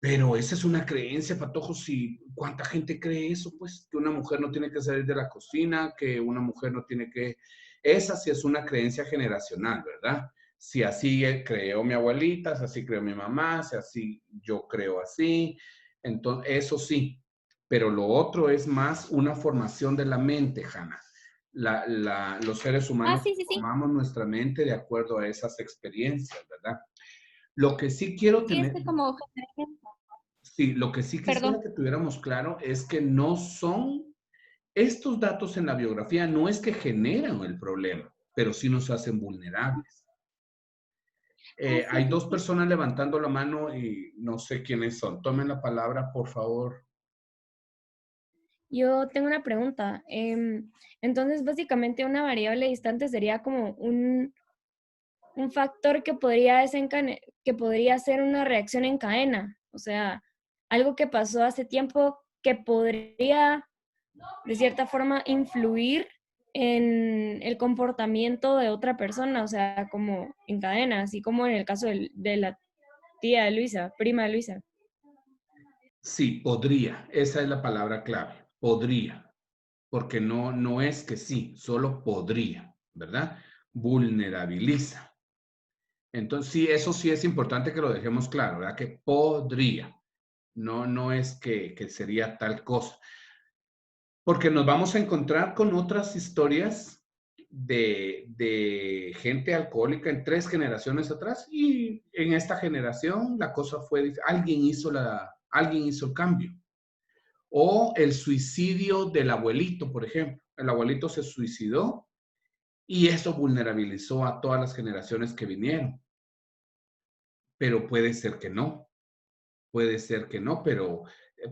pero esa es una creencia, Patojo. Si ¿cuánta gente cree eso? Pues que una mujer no tiene que salir de la cocina, que una mujer no tiene que... Esa sí es una creencia generacional, ¿verdad? Si así creó mi abuelita, si así creó mi mamá, si así yo creo así, entonces eso sí. Pero lo otro es más una formación de la mente, Hanna. Los seres humanos formamos nuestra mente de acuerdo a esas experiencias, ¿verdad? Lo que sí quiero tener... Sí, lo que sí quisiera que tuviéramos claro es que no son... Estos datos en la biografía no es que generan el problema, pero sí nos hacen vulnerables. Hay dos personas levantando la mano y no sé quiénes son. Tomen la palabra, por favor. Yo tengo una pregunta. Entonces, básicamente, una variable distante sería como un factor que podría ser una reacción en cadena. O sea, algo que pasó hace tiempo que podría, de cierta forma, influir en el comportamiento de otra persona, o sea, como en cadena, así como en el caso de la tía de Luisa, prima de Luisa. Sí, podría. Esa es la palabra clave. Podría. Porque no es que sí, solo podría, ¿verdad? Vulnerabiliza. Entonces, sí, eso sí es importante que lo dejemos claro, ¿verdad? Que podría. No es que sería tal cosa. Porque nos vamos a encontrar con otras historias de gente alcohólica en 3 generaciones atrás y en esta generación la cosa fue, alguien hizo el cambio. O el suicidio del abuelito, por ejemplo. El abuelito se suicidó y eso vulnerabilizó a todas las generaciones que vinieron. Pero puede ser que no. Puede ser que no, pero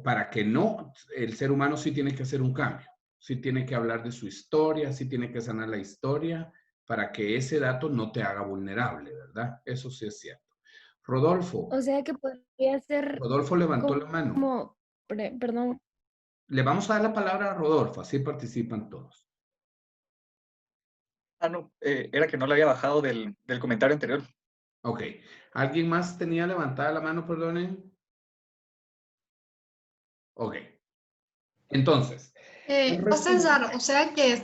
para que no, el ser humano sí tiene que hacer un cambio. Sí tiene que hablar de su historia, sí tiene que sanar la historia para que ese dato no te haga vulnerable, ¿verdad? Eso sí es cierto. Rodolfo. O sea que podría ser... Rodolfo levantó la mano. Perdón. Le vamos a dar la palabra a Rodolfo, así participan todos. No, era que no la había bajado del comentario anterior. Ok. ¿Alguien más tenía levantada la mano, perdonen? Ok. Entonces. César, o sea que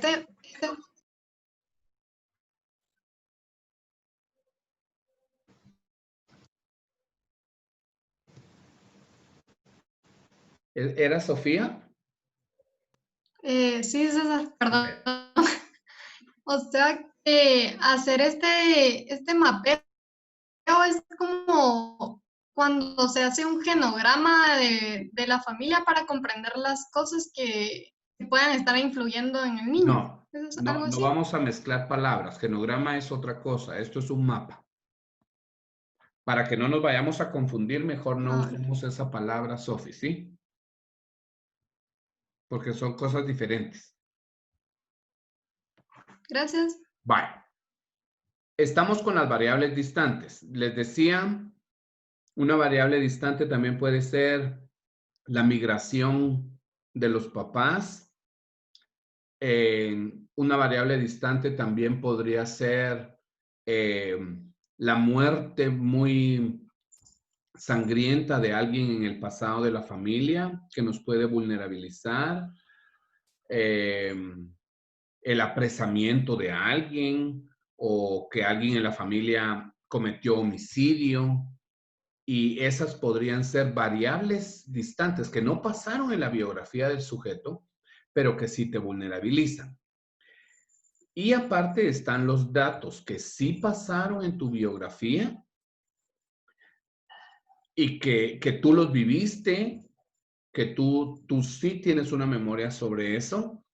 ¿Era Sofía? Sí, César, perdón. O sea que hacer este mapeo es como cuando se hace un genograma de la familia para comprender las cosas que puedan estar influyendo en el niño. No vamos a mezclar palabras. Genograma es otra cosa. Esto es un mapa. Para que no nos vayamos a confundir, mejor no usemos esa palabra, Sofi, ¿sí? Porque son cosas diferentes. Gracias. Bye. Estamos con las variables distantes. Les decía, una variable distante también puede ser la migración de los papás. Una variable distante también podría ser la muerte muy sangrienta de alguien en el pasado de la familia que nos puede vulnerabilizar. El apresamiento de alguien o que alguien en la familia cometió homicidio. Y esas podrían ser variables distantes que no pasaron en la biografía del sujeto, pero que sí te vulnerabilizan. Y aparte están los datos que sí pasaron en tu biografía y que tú los viviste, que tú sí tienes una memoria sobre eso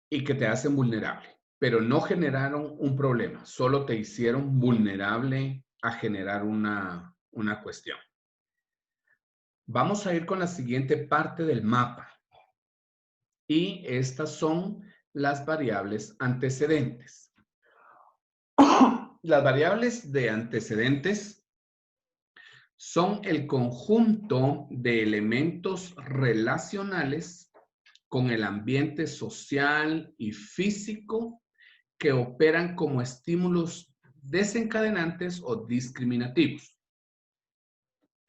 y que te hacen vulnerable, pero no generaron un problema, solo te hicieron vulnerable a generar una una cuestión. Vamos a ir con la siguiente parte del mapa. Y estas son las variables antecedentes. Las variables de antecedentes son el conjunto de elementos relacionales con el ambiente social y físico que operan como estímulos desencadenantes o discriminativos.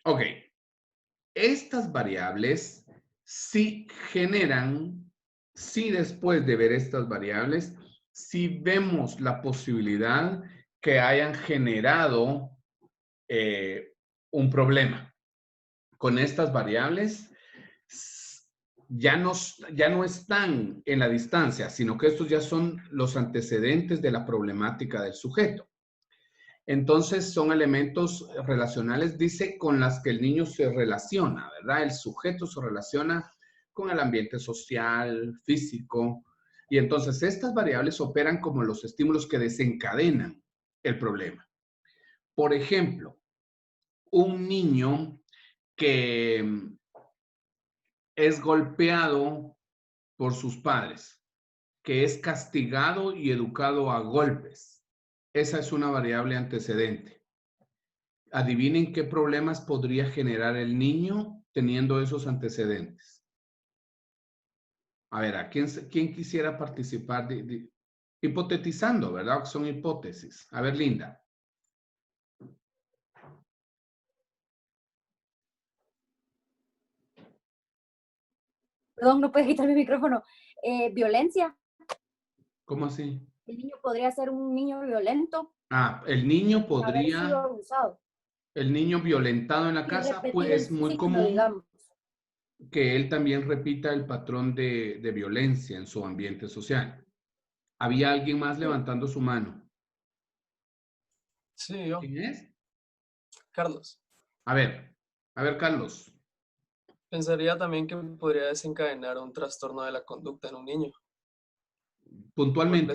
Ok. Estas variables sí generan, sí después de ver estas variables, sí vemos la posibilidad que hayan generado un problema. Con estas variables ya no están en la distancia, sino que estos ya son los antecedentes de la problemática del sujeto. Entonces son elementos relacionales, dice, con las que el niño se relaciona, ¿verdad? El sujeto se relaciona con el ambiente social, físico, y entonces estas variables operan como los estímulos que desencadenan el problema. Por ejemplo, un niño que es golpeado por sus padres, que es castigado y educado a golpes. Esa es una variable antecedente. Adivinen qué problemas podría generar el niño teniendo esos antecedentes. A ver, ¿a quién quisiera participar? Hipotetizando, ¿verdad? Son hipótesis. A ver, Linda. Perdón, no puedes quitar mi micrófono. Violencia. ¿Cómo así? El niño podría ser un niño violento. Ah, el niño Haber podría... sido abusado. El niño violentado en la casa, pues es muy común que él también repita el patrón de violencia en su ambiente social. ¿Había alguien más levantando su mano? Sí, yo. ¿Quién es? Carlos. A ver, Carlos. Pensaría también que podría desencadenar un trastorno de la conducta en un niño. Puntualmente.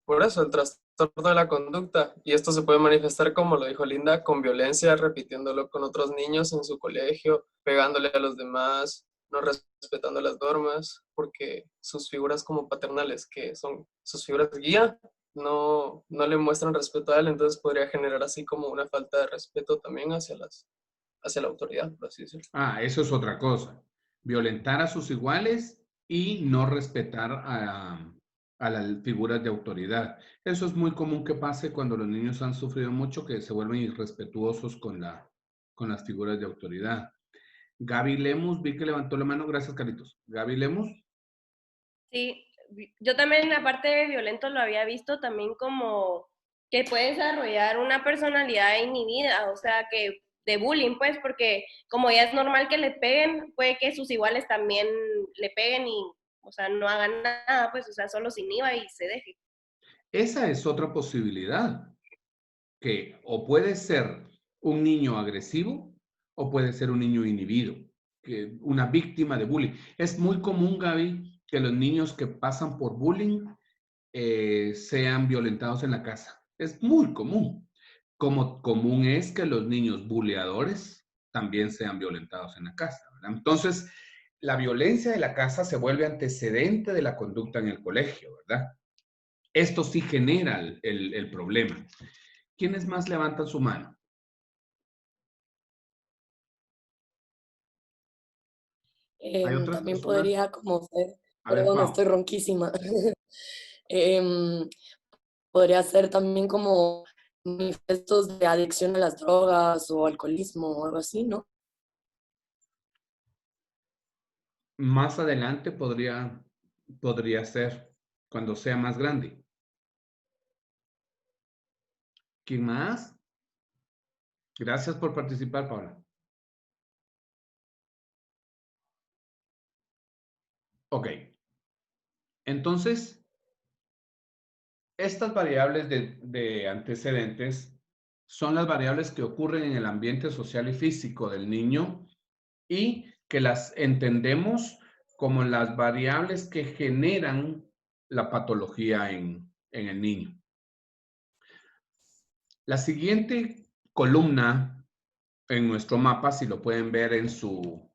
Por eso, el trastorno de la conducta. Y esto se puede manifestar, como lo dijo Linda, con violencia, repitiéndolo con otros niños en su colegio, pegándole a los demás, no respetando las normas, porque sus figuras como paternales, que son sus figuras de guía, no le muestran respeto a él, entonces podría generar así como una falta de respeto también hacia la autoridad, por así decirlo. Ah, eso es otra cosa. Violentar a sus iguales y no respetar a las figuras de autoridad. Eso es muy común que pase cuando los niños han sufrido mucho, que se vuelven irrespetuosos con las figuras de autoridad. Gaby Lemus, vi que levantó la mano. Gracias, Carlitos. Gaby Lemus. Sí, yo también, aparte de violento, lo había visto también como que puede desarrollar una personalidad inhibida, o sea, que de bullying, pues, porque como ya es normal que le peguen, puede que sus iguales también le peguen y, o sea, no hagan nada, pues, o sea, solo se inhiba y se deje. Esa es otra posibilidad, que o puede ser un niño agresivo o puede ser un niño inhibido, que una víctima de bullying. Es muy común, Gaby, que los niños que pasan por bullying sean violentados en la casa. Es muy común. Como común es que los niños buleadores también sean violentados en la casa, ¿verdad? Entonces, la violencia de la casa se vuelve antecedente de la conducta en el colegio, ¿verdad? Esto sí genera el problema. ¿Quiénes más levantan su mano? También podría como ser, A ver, perdón, Pau. estoy ronquísima. Podría ser también como manifestos de adicción a las drogas o alcoholismo o algo así, ¿no? Más adelante podría ser, cuando sea más grande. ¿Quién más? Gracias por participar, Paula. Ok. Entonces, estas variables de antecedentes son las variables que ocurren en el ambiente social y físico del niño y que las entendemos como las variables que generan la patología en el niño. La siguiente columna en nuestro mapa, si lo pueden ver en su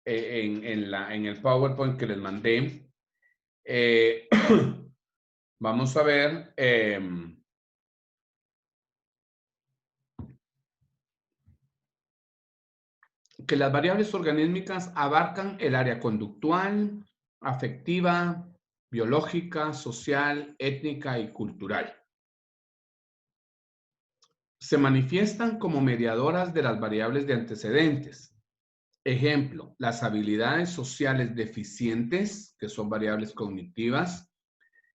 en el PowerPoint que les mandé. Vamos a ver que las variables organísmicas abarcan el área conductual, afectiva, biológica, social, étnica y cultural. Se manifiestan como mediadoras de las variables de antecedentes. Ejemplo, las habilidades sociales deficientes, que son variables cognitivas,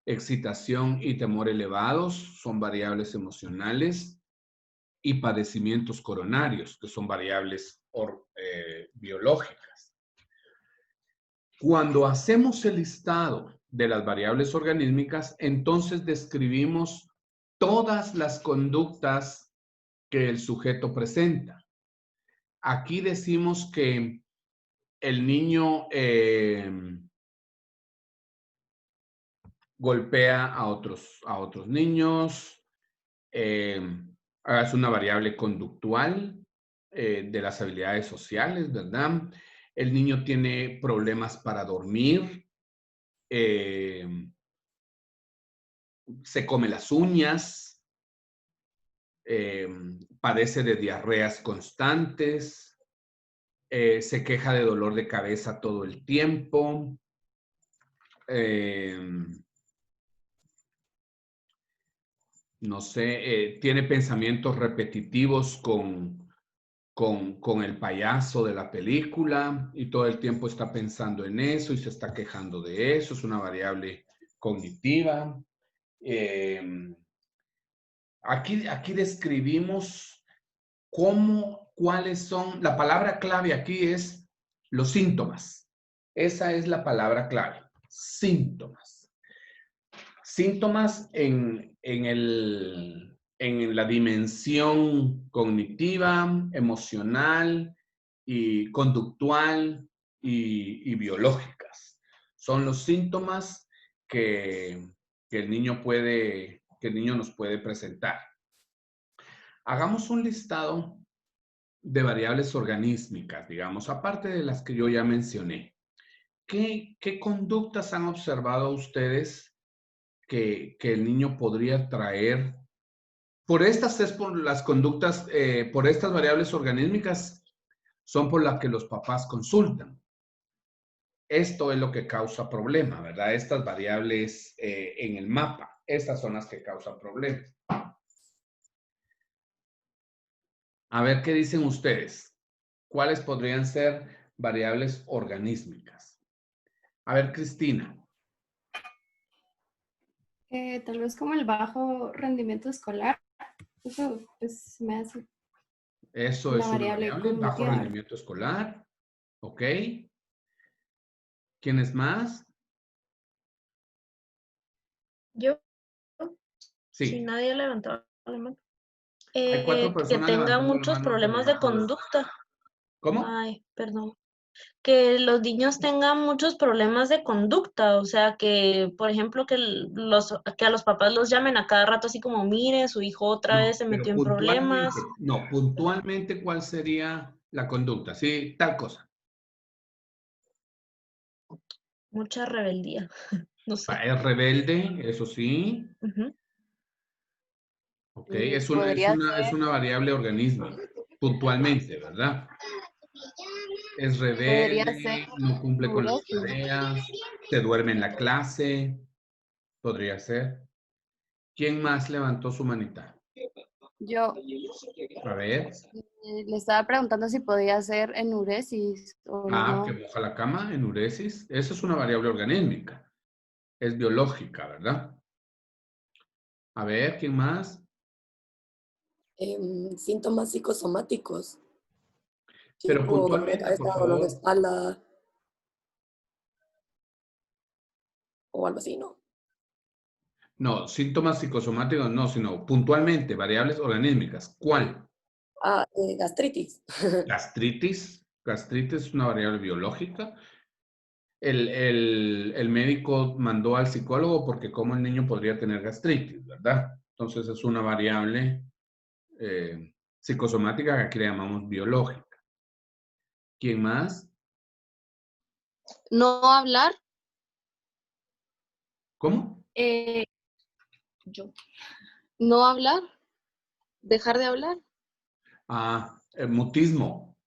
excitación y temor elevados, son variables emocionales, y padecimientos coronarios, que son variables biológicas. Cuando hacemos el listado de las variables organísmicas, entonces describimos todas las conductas que el sujeto presenta. Aquí decimos que el niño golpea a otros niños, es una variable conductual de las habilidades sociales, ¿verdad? El niño tiene problemas para dormir, se come las uñas, padece de diarreas constantes, se queja de dolor de cabeza todo el tiempo, no sé, tiene pensamientos repetitivos con el payaso de la película y todo el tiempo está pensando en eso y se está quejando de eso. Es una variable cognitiva. Aquí describimos cuáles son, la palabra clave aquí es los síntomas. Esa es la palabra clave, síntomas. Síntomas en la dimensión cognitiva, emocional y conductual y biológicas. Son los síntomas que el niño nos puede presentar. Hagamos un listado de variables organísmicas, digamos, aparte de las que yo ya mencioné. ¿Qué conductas han observado ustedes que el niño podría traer? Por las conductas, por estas variables organísmicas, son por las que los papás consultan. Esto es lo que causa problema, ¿verdad? Estas variables en el mapa, estas son las que causan problemas. A ver qué dicen ustedes. ¿Cuáles podrían ser variables organísmicas? A ver, Cristina. Tal vez como el bajo rendimiento escolar. Eso pues me hace. Eso es una variable, bajo rendimiento escolar. Ok. ¿Quiénes más? Yo. Sí. Si nadie levantó la mano. Hay 4 personas que tengan muchos problemas de conducta. ¿Cómo? Ay, perdón. Que los niños tengan muchos problemas de conducta, o sea, que, por ejemplo, que a los papás los llamen a cada rato así como, mire, su hijo otra vez se metió en problemas. No, puntualmente, ¿cuál sería la conducta? Sí, tal cosa. Mucha rebeldía, no sé. Es rebelde, eso sí. Ok, es una variable organismo, puntualmente, ¿verdad? Es rebelde, no cumple con las tareas, se duerme en la clase, podría ser. ¿Quién más levantó su manita? Yo. A ver. Le estaba preguntando si podía ser enuresis o no. Que moja la cama, enuresis. Esa es una variable organísmica. Es biológica, ¿verdad? A ver, ¿quién más? Síntomas psicosomáticos. Pero tipo, puntualmente, cabeza, por dolor de favor. espalda. O algo así, ¿no? No, síntomas psicosomáticos no, sino puntualmente, variables organísmicas. ¿Cuál? Gastritis. Gastritis. Gastritis es una variable biológica. El médico mandó al psicólogo porque cómo el niño podría tener gastritis, ¿verdad? Entonces es una variable Psicosomática, que aquí le llamamos biológica. ¿Quién más? No hablar. ¿Cómo? Yo. No hablar. Dejar de hablar. El mutismo.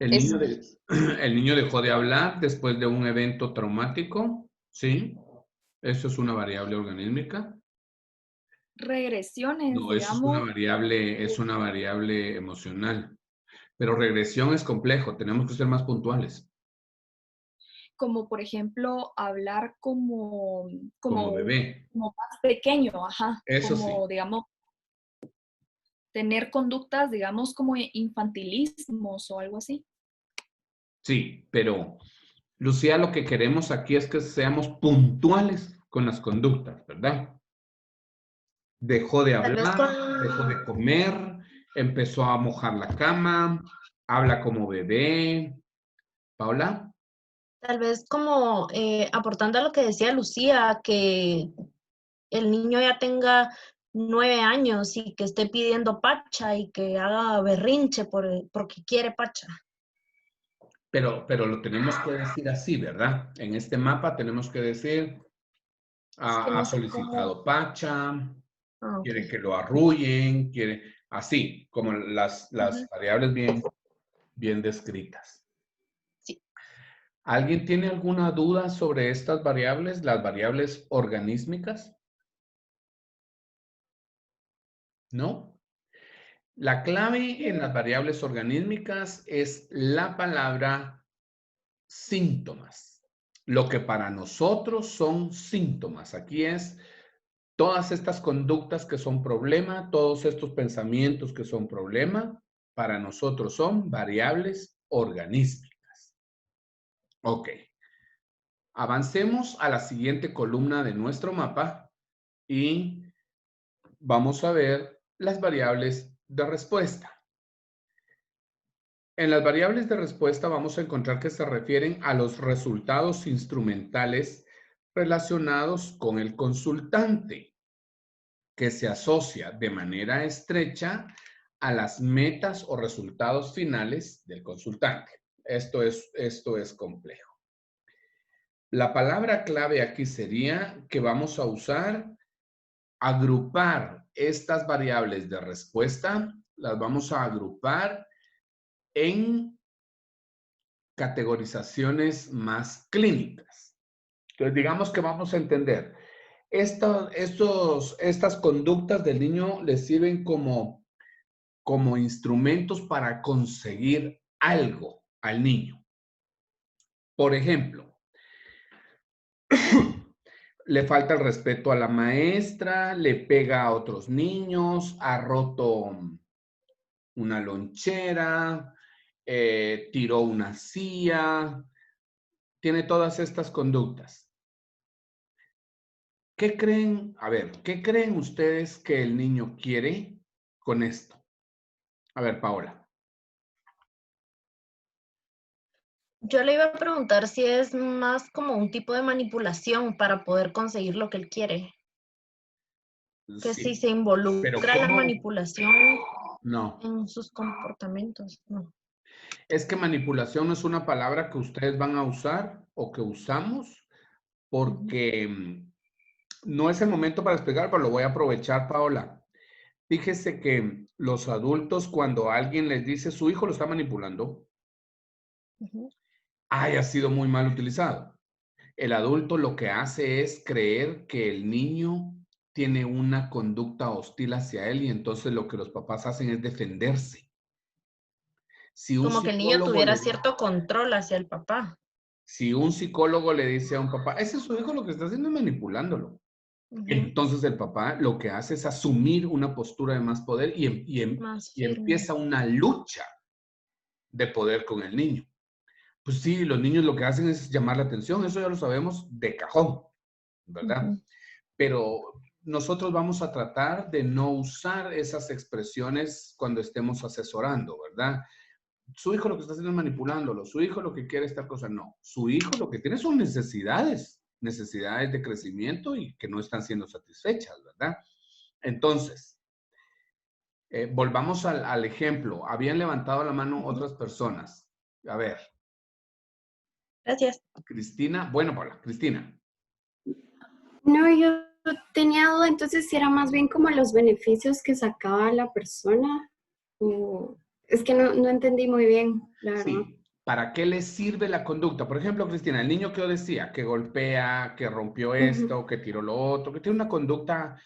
El niño dejó de hablar después de un evento traumático. Sí. Eso es una variable organísmica. Regresiones, No, eso digamos. es una variable emocional. Pero regresión es complejo, tenemos que ser más puntuales. Como por ejemplo, hablar como bebé. como más pequeño, ajá. Eso como, sí. digamos, tener conductas, digamos, como infantilismos o algo así. Sí, pero Lucía, lo que queremos aquí es que seamos puntuales con las conductas, ¿verdad? Dejó de hablar, dejó de comer, empezó a mojar la cama, habla como bebé. ¿Paola? Tal vez como aportando a lo que decía Lucía, que el niño ya tenga 9 años y que esté pidiendo pacha y que haga berrinche porque quiere pacha. Pero lo tenemos que decir así, ¿verdad? En este mapa tenemos que decir, ha solicitado pacha, quiere que lo arrullen, quiere, así, como las variables bien descritas. Sí. ¿Alguien tiene alguna duda sobre estas variables, las variables organísmicas? ¿No? La clave en las variables organísmicas es la palabra síntomas. Lo que para nosotros son síntomas. Aquí es todas estas conductas que son problema, todos estos pensamientos que son problema, para nosotros son variables organísticas. Ok. Avancemos a la siguiente columna de nuestro mapa y vamos a ver las variables de respuesta. En las variables de respuesta vamos a encontrar que se refieren a los resultados instrumentales relacionados con el consultante, que se asocia de manera estrecha a las metas o resultados finales del consultante. Esto es complejo. La palabra clave aquí sería que vamos a usar, agrupar estas variables de respuesta, las vamos a agrupar en categorizaciones más clínicas. Entonces, digamos que vamos a entender, estas conductas del niño le sirven como instrumentos para conseguir algo al niño. Por ejemplo, le falta el respeto a la maestra, le pega a otros niños, ha roto una lonchera, tiró una silla, tiene todas estas conductas. ¿Qué creen? A ver, ¿qué creen ustedes que el niño quiere con esto? A ver, Paola. Yo le iba a preguntar si es más como un tipo de manipulación para poder conseguir lo que él quiere. Que Sí, si se involucra la manipulación en sus comportamientos. No. Es que manipulación no es una palabra que ustedes van a usar o que usamos porque no es el momento para explicar, pero lo voy a aprovechar, Paola. Fíjese que los adultos, cuando alguien les dice su hijo lo está manipulando, haya sido muy mal utilizado. El adulto lo que hace es creer que el niño tiene una conducta hostil hacia él y entonces lo que los papás hacen es defenderse. Como que el niño tuviera cierto control hacia el papá. Si un psicólogo le dice a un papá, ese es su hijo, lo que está haciendo es manipulándolo. Entonces el papá lo que hace es asumir una postura de más poder y empieza una lucha de poder con el niño. Pues sí, los niños lo que hacen es llamar la atención, eso ya lo sabemos de cajón, ¿verdad? Pero nosotros vamos a tratar de no usar esas expresiones cuando estemos asesorando, ¿verdad? Su hijo lo que está haciendo es manipulándolo, su hijo lo que quiere es esta cosa, no. Su hijo lo que tiene son necesidades de crecimiento y que no están siendo satisfechas, ¿verdad? Entonces, Volvamos al ejemplo. Habían levantado la mano otras personas. A ver. Gracias. Cristina. Bueno, Paula. Cristina. No, yo tenía duda, entonces si era más bien como los beneficios que sacaba la persona. O... Es que no entendí muy bien, la verdad. Sí. ¿Para qué le sirve la conducta? Por ejemplo, Cristina, el niño que yo decía, que golpea, que rompió esto, que tiró lo otro, que tiene una conducta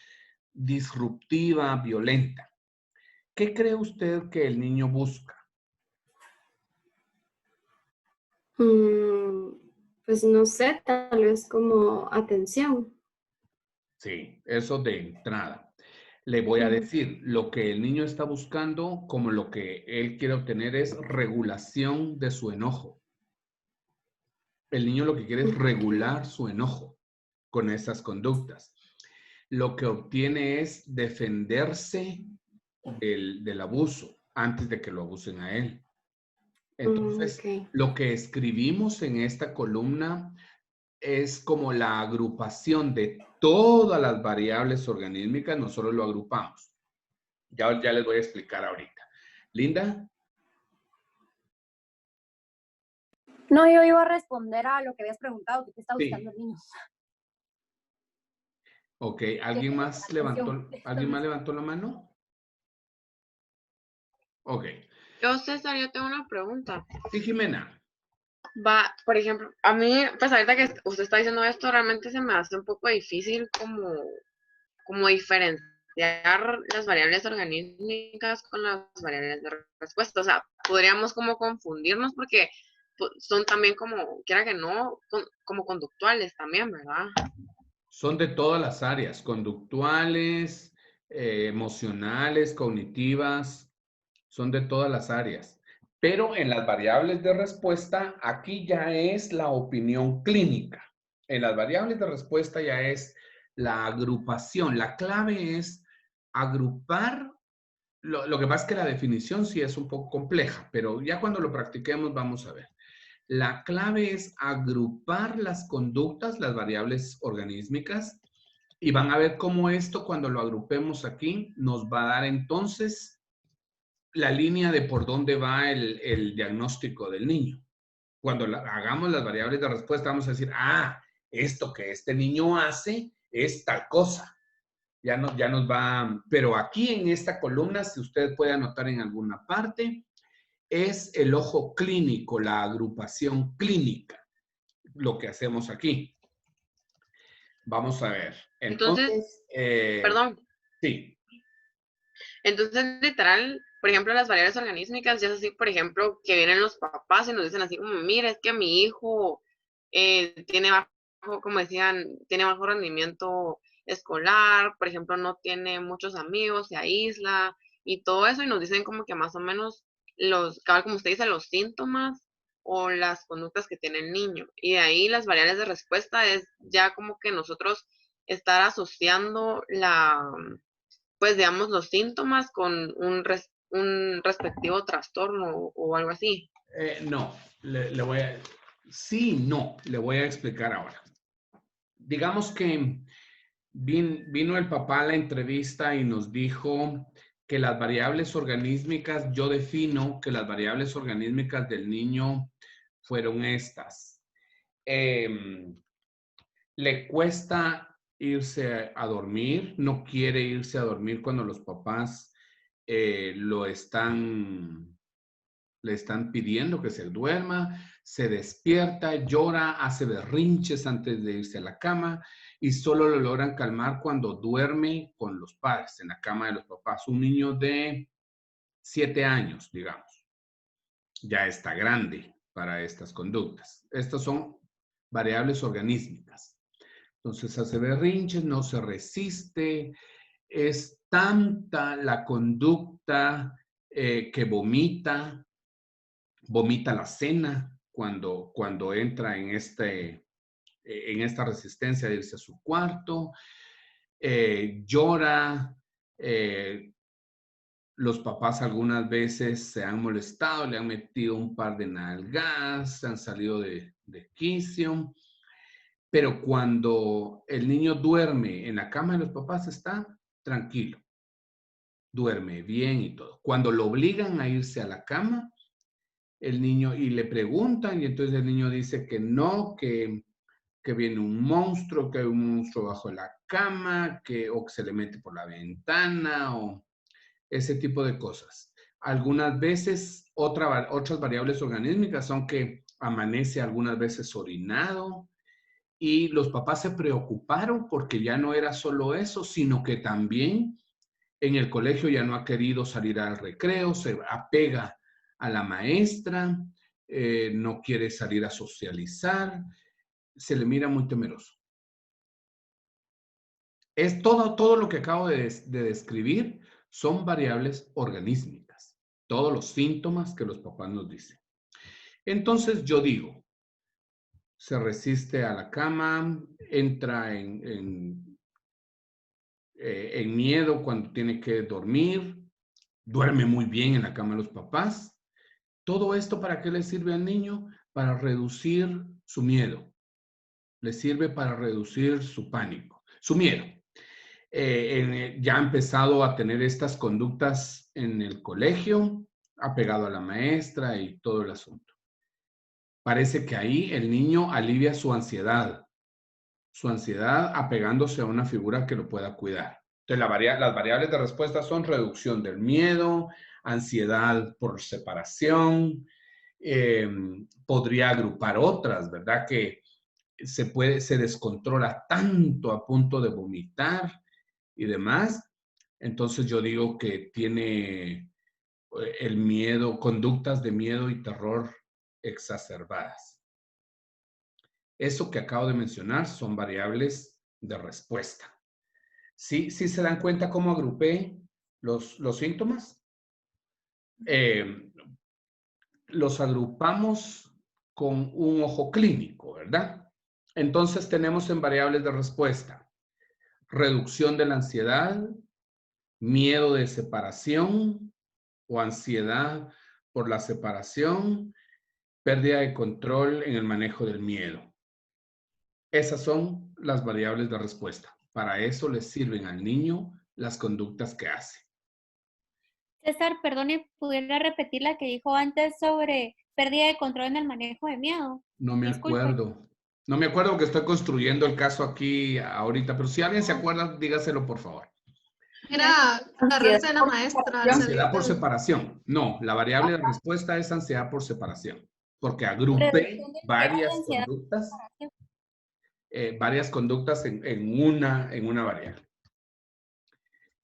disruptiva, violenta. ¿Qué cree usted que el niño busca? Pues no sé, tal vez como atención. Sí, eso de entrada. Le voy a decir, lo que el niño está buscando, como lo que él quiere obtener, es regulación de su enojo. El niño lo que quiere es regular su enojo con esas conductas. Lo que obtiene es defenderse del abuso antes de que lo abusen a él. Entonces, lo que escribimos en esta columna es como la agrupación de todas las variables organímicas, nosotros lo agrupamos. Ya les voy a explicar ahorita. Linda. No, yo iba a responder a lo que habías preguntado, que te está buscando el niño. Ok, ¿alguien más levantó la mano? Ok. Yo, César, yo tengo una pregunta. Sí, Jimena. Va, por ejemplo, a mí, pues ahorita que usted está diciendo esto, realmente se me hace un poco difícil como diferenciar las variables organísticas con las variables de respuesta. O sea, podríamos como confundirnos porque son también como, quiera que no, como conductuales también, ¿verdad? Son de todas las áreas, conductuales, emocionales, cognitivas, son de todas las áreas. Pero en las variables de respuesta, aquí ya es la opinión clínica. En las variables de respuesta ya es la agrupación. La clave es agrupar. Lo que pasa es que la definición sí es un poco compleja, pero ya cuando lo practiquemos vamos a ver. La clave es agrupar las conductas, las variables organísmicas, y van a ver cómo esto, cuando lo agrupemos aquí, nos va a dar entonces la línea de por dónde va el diagnóstico del niño. Cuando hagamos las variables de respuesta, vamos a decir, esto que este niño hace es tal cosa. Ya nos va, pero aquí en esta columna, si usted puede anotar en alguna parte, es el ojo clínico, la agrupación clínica, lo que hacemos aquí. Vamos a ver. Entonces, perdón. Sí. Entonces, literal, por ejemplo, las variables organísticas, ya es así, por ejemplo, que vienen los papás y nos dicen así como, mira, es que mi hijo tiene bajo, como decían, tiene bajo rendimiento escolar, por ejemplo, no tiene muchos amigos, se aísla y todo eso, y nos dicen como que más o menos como usted dice, los síntomas o las conductas que tiene el niño. Y de ahí las variables de respuesta es ya como que nosotros estar asociando pues digamos, los síntomas con un respectivo trastorno o algo así. No, le voy a... Sí, no, le voy a explicar ahora. Digamos que vino el papá a la entrevista y nos dijo que las variables organísmicas, yo defino que las variables organísmicas del niño fueron estas. Le cuesta irse a dormir, no quiere irse a dormir cuando los papás le están pidiendo que se duerma, se despierta, llora, hace berrinches antes de irse a la cama y solo lo logran calmar cuando duerme con los padres, en la cama de los papás. Un niño de 7 años, digamos, ya está grande para estas conductas. Estas son variables organísticas. Entonces hace berrinches, no se resiste, es tanta la conducta que vomita la cena cuando entra en esta resistencia de irse a su cuarto, llora, los papás algunas veces se han molestado, le han metido un par de nalgas, se han salido de quicio, pero cuando el niño duerme en la cama de los papás está tranquilo. duerme bien y todo. Cuando lo obligan a irse a la cama, el niño, y le preguntan, y entonces el niño dice que no, que viene un monstruo, que hay un monstruo bajo la cama, o que se le mete por la ventana, o ese tipo de cosas. Algunas veces, otras variables organísticas son que amanece algunas veces orinado, y los papás se preocuparon porque ya no era solo eso, sino que también en el colegio ya no ha querido salir al recreo, se apega a la maestra, no quiere salir a socializar, se le mira muy temeroso. Es todo lo que acabo de describir son variables organísticas, todos los síntomas que los papás nos dicen. Entonces yo digo, se resiste a la cama, entra en miedo cuando tiene que dormir, duerme muy bien en la cama de los papás. ¿Todo esto para qué le sirve al niño? Para reducir su miedo. Le sirve para reducir su pánico, su miedo. Ya ha empezado a tener estas conductas en el colegio, apegado a la maestra y todo el asunto. Parece que ahí el niño alivia su ansiedad apegándose a una figura que lo pueda cuidar. Entonces, las variables de respuesta son reducción del miedo, ansiedad por separación, podría agrupar otras, ¿verdad? Que se descontrola tanto a punto de vomitar y demás. Entonces yo digo que tiene el miedo, conductas de miedo y terror exacerbadas. Eso que acabo de mencionar son variables de respuesta. ¿Sí se dan cuenta cómo agrupé los síntomas? Los agrupamos con un ojo clínico, ¿verdad? Entonces tenemos en variables de respuesta reducción de la ansiedad, miedo de separación o ansiedad por la separación, pérdida de control en el manejo del miedo. Esas son las variables de respuesta. Para eso les sirven al niño las conductas que hace. César, perdone, ¿pudiera repetir la que dijo antes sobre pérdida de control en el manejo de miedo? No me acuerdo. No me acuerdo que estoy construyendo el caso aquí ahorita, pero si alguien se acuerda, dígaselo por favor. Era agarrarse de la maestra. Ansiedad por separación. No, la variable de respuesta es ansiedad por separación, porque agrupé varias conductas en una variable.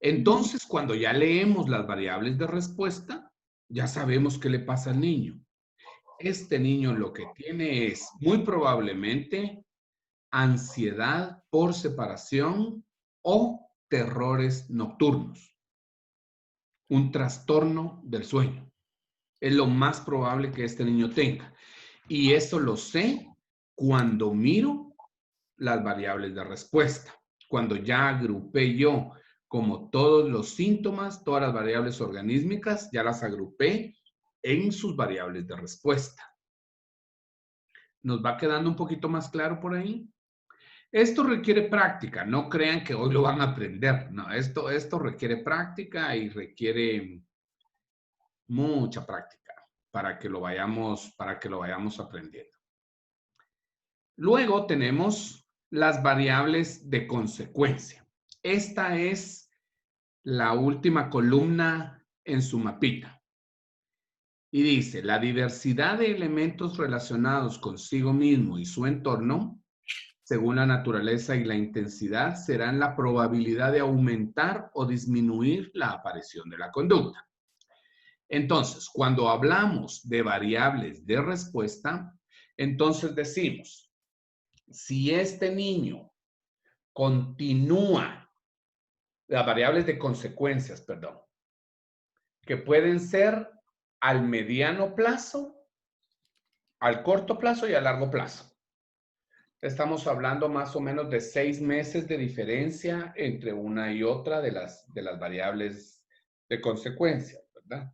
Entonces, cuando ya leemos las variables de respuesta, ya sabemos qué le pasa al niño. Este niño lo que tiene es, muy probablemente, ansiedad por separación o terrores nocturnos. Un trastorno del sueño. Es lo más probable que este niño tenga. Y eso lo sé cuando miro las variables de respuesta. Cuando ya agrupé yo como todos los síntomas, todas las variables organísticas, ya las agrupé en sus variables de respuesta. ¿Nos va quedando un poquito más claro por ahí? Esto requiere práctica, no crean que hoy lo van a aprender. No, esto requiere práctica y requiere mucha práctica para que lo vayamos aprendiendo. Luego tenemos las variables de consecuencia. Esta es la última columna en su mapita. Y dice, la diversidad de elementos relacionados consigo mismo y su entorno, según la naturaleza y la intensidad, serán la probabilidad de aumentar o disminuir la aparición de la conducta. Entonces, cuando hablamos de variables de respuesta, entonces decimos, si este niño continúa, las variables de consecuencias, perdón, que pueden ser al mediano plazo, al corto plazo y a largo plazo. Estamos hablando más o menos de 6 meses de diferencia entre una y otra de las variables de consecuencia, ¿verdad?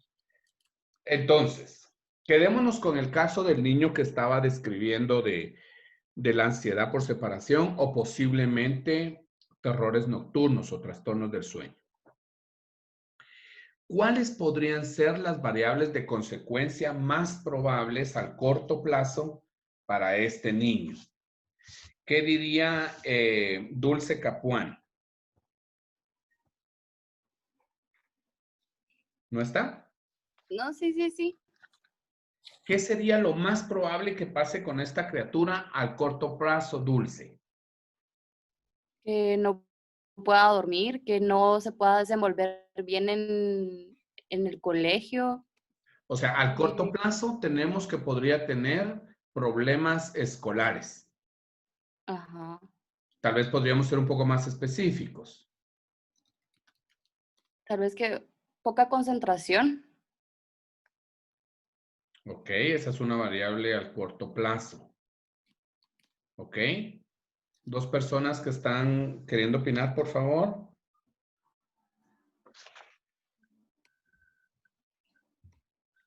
Entonces, quedémonos con el caso del niño que estaba describiendo de la ansiedad por separación o posiblemente terrores nocturnos o trastornos del sueño. ¿cuáles podrían ser las variables de consecuencia más probables al corto plazo para este niño? ¿Qué diría Dulce Capuán? ¿No está? No, sí. ¿Qué sería lo más probable que pase con esta criatura al corto plazo, Dulce? Que no pueda dormir, que no se pueda desenvolver bien en el colegio. O sea, al corto plazo tenemos que podría tener problemas escolares. Ajá. Tal vez podríamos ser un poco más específicos. Tal vez que poca concentración. Ok, esa es una variable al corto plazo. Ok. 2 personas que están queriendo opinar, por favor.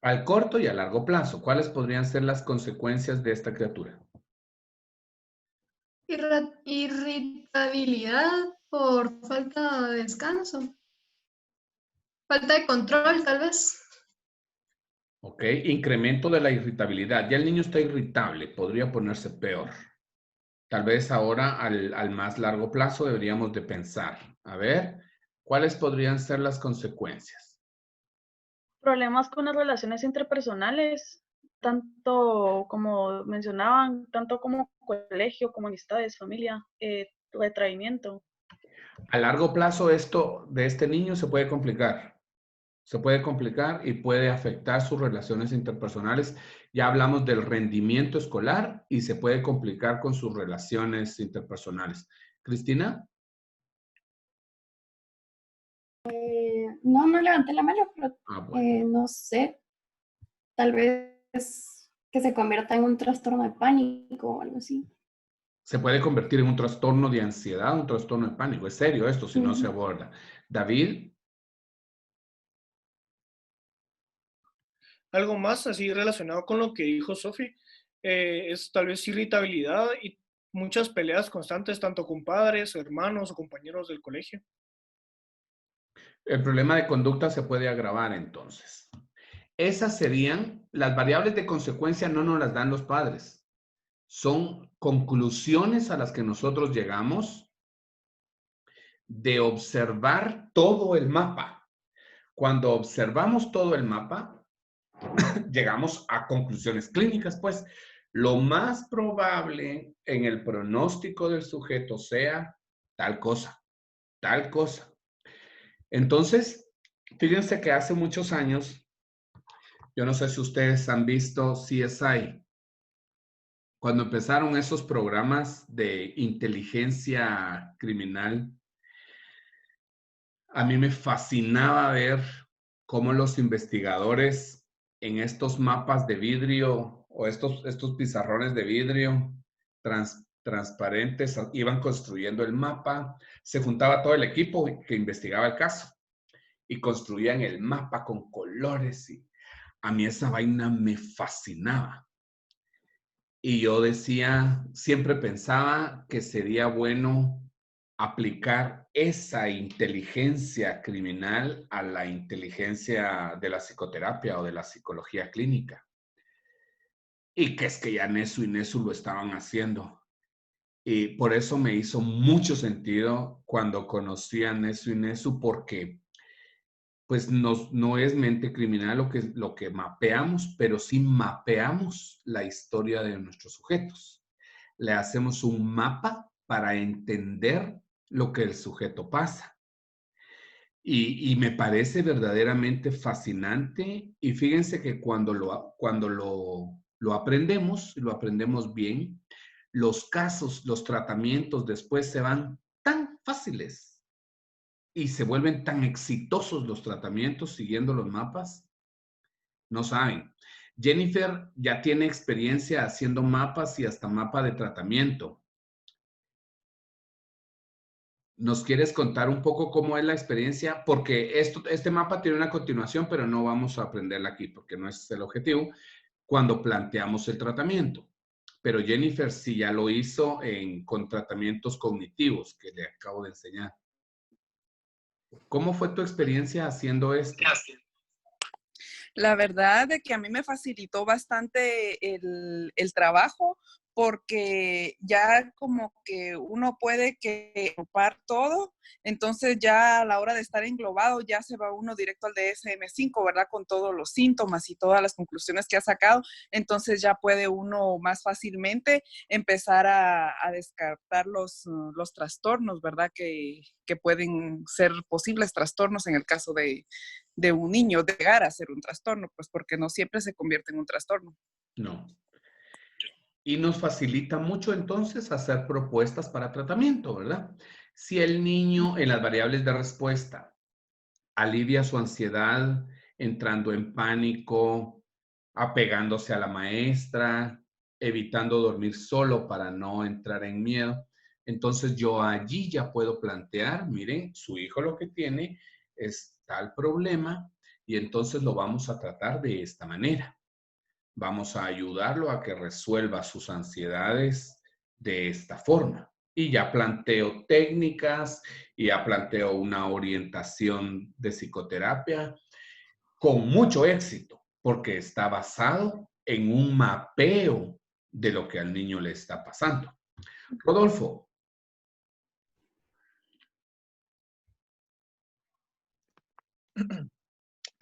Al corto y a largo plazo, ¿cuáles podrían ser las consecuencias de esta criatura? Irritabilidad por falta de descanso. Falta de control, tal vez. Ok, incremento de la irritabilidad. Ya el niño está irritable, podría ponerse peor. Tal vez ahora al más largo plazo deberíamos de pensar, a ver, ¿cuáles podrían ser las consecuencias? Problemas con las relaciones interpersonales, tanto como mencionaban, tanto como colegio, como amistades, familia, retraimiento. A largo plazo esto de este niño se puede complicar. Se puede complicar y puede afectar sus relaciones interpersonales. Ya hablamos del rendimiento escolar y se puede complicar con sus relaciones interpersonales. Cristina. No levanté la mano, pero no sé. Tal vez que se convierta en un trastorno de pánico o algo así. Se puede convertir en un trastorno de ansiedad, un trastorno de pánico. Es serio esto si no se aborda. David. Algo más así relacionado con lo que dijo Sofi, es tal vez irritabilidad y muchas peleas constantes, tanto con padres, hermanos o compañeros del colegio. El problema de conducta se puede agravar entonces. Esas serían las variables de consecuencia, no nos las dan los padres. Son conclusiones a las que nosotros llegamos de observar todo el mapa. Cuando observamos todo el mapa, llegamos a conclusiones clínicas, pues lo más probable en el pronóstico del sujeto sea tal cosa, tal cosa. Entonces, fíjense que hace muchos años, yo no sé si ustedes han visto CSI, cuando empezaron esos programas de inteligencia criminal, a mí me fascinaba ver cómo los investigadores en estos mapas de vidrio o estos pizarrones de vidrio transparentes iban construyendo el mapa. Se juntaba todo el equipo que investigaba el caso y construían el mapa con colores. Y a mí esa vaina me fascinaba. Y yo decía, siempre pensaba que sería bueno aplicar esa inteligencia criminal a la inteligencia de la psicoterapia o de la psicología clínica. Y que es que ya Nesu y Nesu lo estaban haciendo. Y por eso me hizo mucho sentido cuando conocí a Nesu y Nesu, porque pues no es mente criminal lo que mapeamos, pero sí mapeamos la historia de nuestros sujetos. Le hacemos un mapa para entender lo que el sujeto pasa. Y me parece verdaderamente fascinante. Y fíjense que cuando lo aprendemos, y lo aprendemos bien, los casos, los tratamientos después se van tan fáciles. Y se vuelven tan exitosos los tratamientos siguiendo los mapas. No saben. Jennifer ya tiene experiencia haciendo mapas y hasta mapa de tratamiento. ¿Nos quieres contar un poco cómo es la experiencia? Porque este mapa tiene una continuación, pero no vamos a aprenderla aquí porque no es el objetivo cuando planteamos el tratamiento. Pero Jennifer sí ya lo hizo con tratamientos cognitivos que le acabo de enseñar. ¿Cómo fue tu experiencia haciendo esto? La verdad es que a mí me facilitó bastante el trabajo porque ya como que uno puede que agrupar todo, entonces ya a la hora de estar englobado ya se va uno directo al DSM-5, ¿verdad? Con todos los síntomas y todas las conclusiones que ha sacado, entonces ya puede uno más fácilmente empezar a descartar los trastornos, ¿verdad? Que pueden ser posibles trastornos en el caso de un niño, de llegar a ser un trastorno, pues porque no siempre se convierte en un trastorno. No. Y nos facilita mucho entonces hacer propuestas para tratamiento, ¿verdad? Si el niño en las variables de respuesta alivia su ansiedad entrando en pánico, apegándose a la maestra, evitando dormir solo para no entrar en miedo, entonces yo allí ya puedo plantear, miren, su hijo lo que tiene es tal problema y entonces lo vamos a tratar de esta manera. Vamos a ayudarlo a que resuelva sus ansiedades de esta forma. Y ya planteo técnicas y ya planteo una orientación de psicoterapia con mucho éxito, porque está basado en un mapeo de lo que al niño le está pasando. Rodolfo.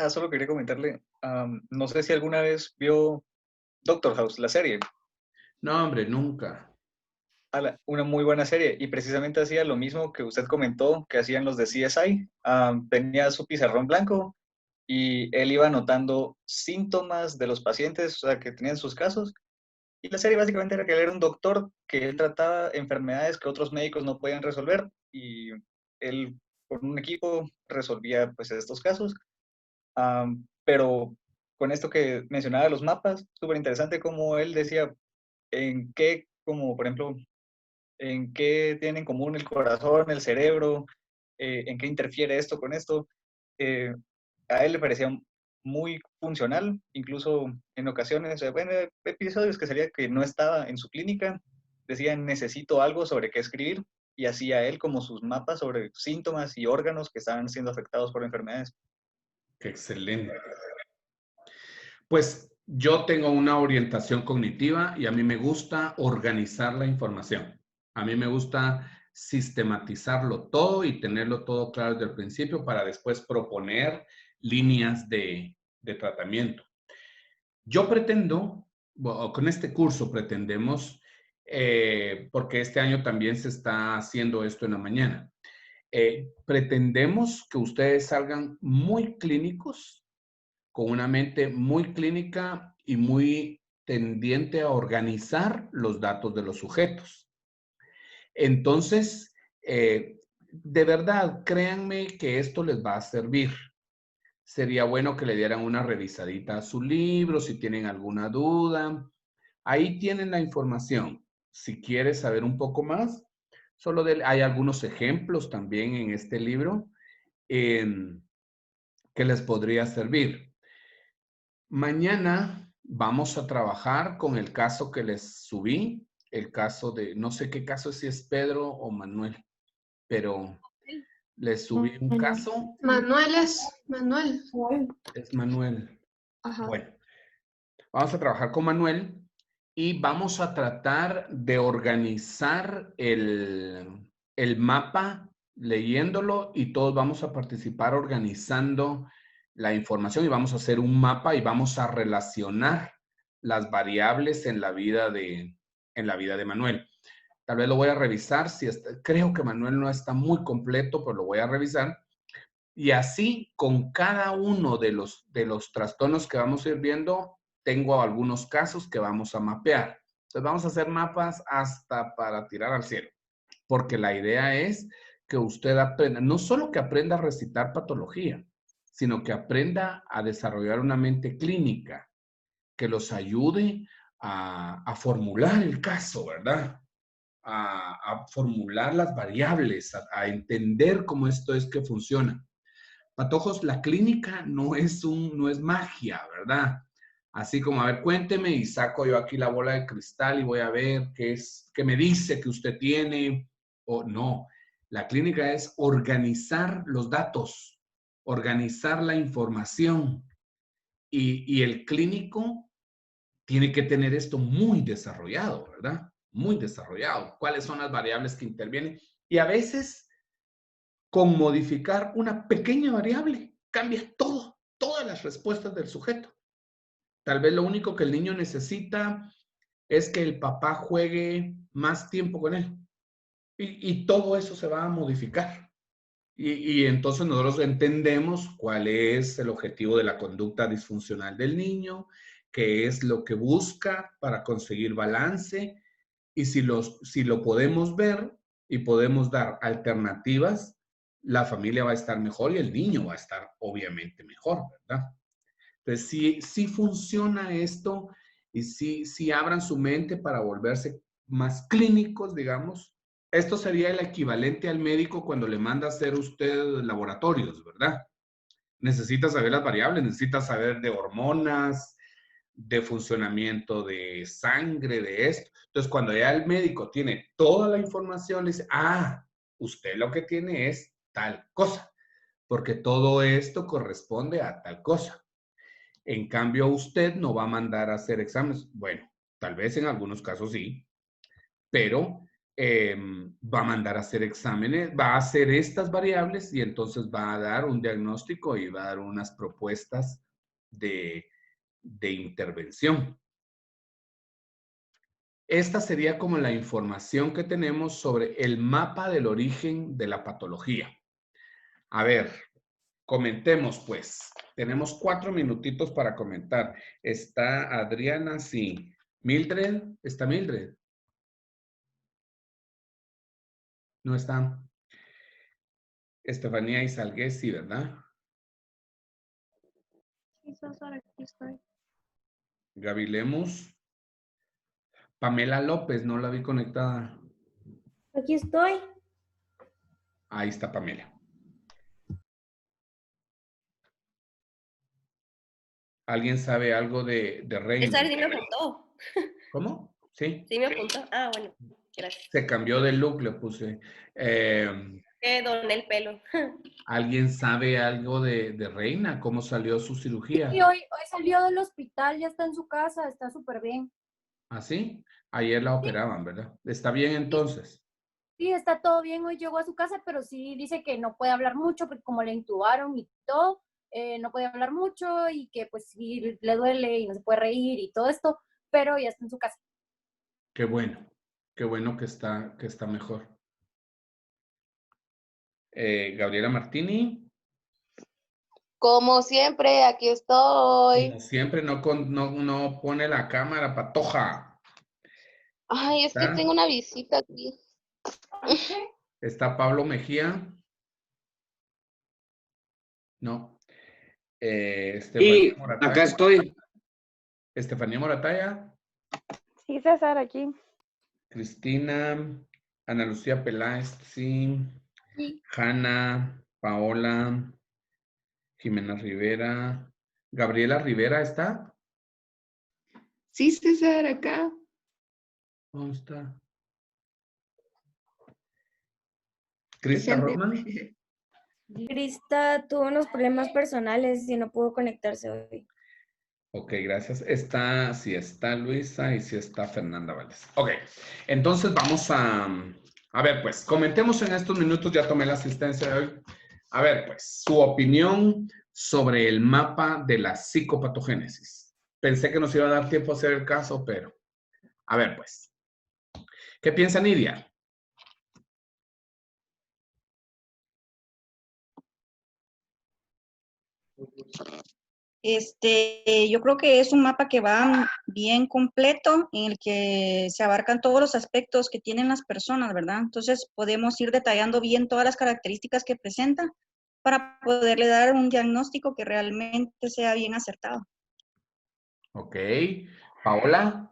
Solo quería comentarle, no sé si alguna vez vio Doctor House, la serie. No, hombre, nunca. Una muy buena serie, y precisamente hacía lo mismo que usted comentó que hacían los de CSI. Tenía su pizarrón blanco y él iba anotando síntomas de los pacientes, o sea, que tenían sus casos, y la serie básicamente era que él era un doctor que él trataba enfermedades que otros médicos no podían resolver, y él con un equipo resolvía pues estos casos. Pero con esto que mencionaba de los mapas, súper interesante como él decía en qué, como por ejemplo, en qué tiene en común el corazón, el cerebro, en qué interfiere esto con esto. A él le parecía muy funcional, incluso en ocasiones, bueno, episodios que sería que no estaba en su clínica, decía necesito algo sobre qué escribir, y hacía él como sus mapas sobre síntomas y órganos que estaban siendo afectados por enfermedades. Qué excelente. Pues yo tengo una orientación cognitiva y a mí me gusta organizar la información. A mí me gusta sistematizarlo todo y tenerlo todo claro desde el principio para después proponer líneas de tratamiento. Yo pretendo, con este curso pretendemos, porque este año también se está haciendo esto en la mañana, pretendemos que ustedes salgan muy clínicos, con una mente muy clínica y muy tendiente a organizar los datos de los sujetos. Entonces, de verdad, créanme que esto les va a servir. Sería bueno que le dieran una revisadita a su libro, si tienen alguna duda. Ahí tienen la información. Si quieres saber un poco más, hay algunos ejemplos también en este libro que les podría servir. Mañana vamos a trabajar con el caso que les subí, el caso de, no sé qué caso es, si es Pedro o Manuel, pero les subí un caso. Manuel es Manuel. Es Manuel. Ajá. Bueno, vamos a trabajar con Manuel y vamos a tratar de organizar el mapa leyéndolo y todos vamos a participar organizando la información y vamos a hacer un mapa y vamos a relacionar las variables en la vida de Manuel. Tal vez lo voy a revisar, creo que Manuel no está muy completo, pero lo voy a revisar. Y así, con cada uno de los trastornos que vamos a ir viendo, tengo algunos casos que vamos a mapear. Entonces, vamos a hacer mapas hasta para tirar al cielo. Porque la idea es que usted aprenda, no solo que aprenda a recitar patología, sino que aprenda a desarrollar una mente clínica que los ayude a formular el caso, ¿verdad? A formular las variables, a entender cómo esto es que funciona. Patojos, la clínica no es magia, ¿verdad? Así como, a ver, cuénteme y saco yo aquí la bola de cristal y voy a ver qué me dice que usted tiene o no. La clínica es organizar los datos, organizar la información. Y el clínico tiene que tener esto muy desarrollado, ¿verdad? Muy desarrollado. ¿Cuáles son las variables que intervienen? Y a veces, con modificar una pequeña variable, cambia todo, todas las respuestas del sujeto. Tal vez lo único que el niño necesita es que el papá juegue más tiempo con él. Y todo eso se va a modificar. Y entonces nosotros entendemos cuál es el objetivo de la conducta disfuncional del niño, qué es lo que busca para conseguir balance, y si lo podemos ver y podemos dar alternativas, la familia va a estar mejor y el niño va a estar obviamente mejor, ¿verdad? Entonces, sí funciona esto y sí abran su mente para volverse más clínicos, digamos. Esto sería el equivalente al médico cuando le manda a hacer usted laboratorios, ¿verdad? Necesita saber las variables, necesita saber de hormonas, de funcionamiento de sangre, de esto. Entonces, cuando ya el médico tiene toda la información, le dice, usted lo que tiene es tal cosa, porque todo esto corresponde a tal cosa. En cambio, usted no va a mandar a hacer exámenes. Bueno, tal vez en algunos casos sí, pero va a mandar a hacer exámenes, va a hacer estas variables y entonces va a dar un diagnóstico y va a dar unas propuestas de intervención. Esta sería como la información que tenemos sobre el mapa del origen de la patología. A ver, comentemos pues. Tenemos 4 minutitos para comentar. Está Adriana, sí. Mildred, ¿está Mildred? No está. Estefanía Isalgués, sí, ¿verdad? Sí, César, aquí estoy. Gaby Lemus. Pamela López, no la vi conectada. Aquí estoy. Ahí está Pamela. ¿Alguien sabe algo de Reina? César sí me apuntó. ¿Cómo? Sí. Sí me apuntó. Ah, bueno, gracias. Se cambió de look, le puse. Doné el pelo. ¿Alguien sabe algo de Reina? ¿Cómo salió su cirugía? Sí, hoy salió del hospital, ya está en su casa, está súper bien. ¿Ah, sí? Ayer la operaban, ¿verdad? ¿Está bien entonces? Sí, está todo bien, hoy llegó a su casa, pero sí dice que no puede hablar mucho porque como le intubaron y todo, no puede hablar mucho y que pues sí le duele y no se puede reír y todo esto, pero ya está en su casa. Qué bueno que está mejor. Gabriela Martini. Como siempre, aquí estoy. Como siempre, no pone la cámara, patoja. Ay, es que tengo una visita aquí. ¿Está Pablo Mejía? No. Sí, acá estoy. Estefanía Morataya. Sí, César, aquí. Cristina, Ana Lucía Peláez, sí. Hanna, Paola, Jimena Rivera. ¿Gabriela Rivera está? Sí, César, acá. ¿Dónde está? ¿Crista Rodman? Crista tuvo unos problemas personales y no pudo conectarse hoy. Ok, gracias. Sí está Luisa y sí está Fernanda Valdés. Ok, entonces vamos a ver, pues, comentemos en estos minutos, ya tomé la asistencia de hoy. A ver, pues, su opinión sobre el mapa de la psicopatogénesis. Pensé que nos iba a dar tiempo a hacer el caso, pero a ver, pues. ¿Qué piensa Nidia? Yo creo que es un mapa que va bien completo, en el que se abarcan todos los aspectos que tienen las personas, ¿verdad? Entonces podemos ir detallando bien todas las características que presenta para poderle dar un diagnóstico que realmente sea bien acertado. Ok. Paola.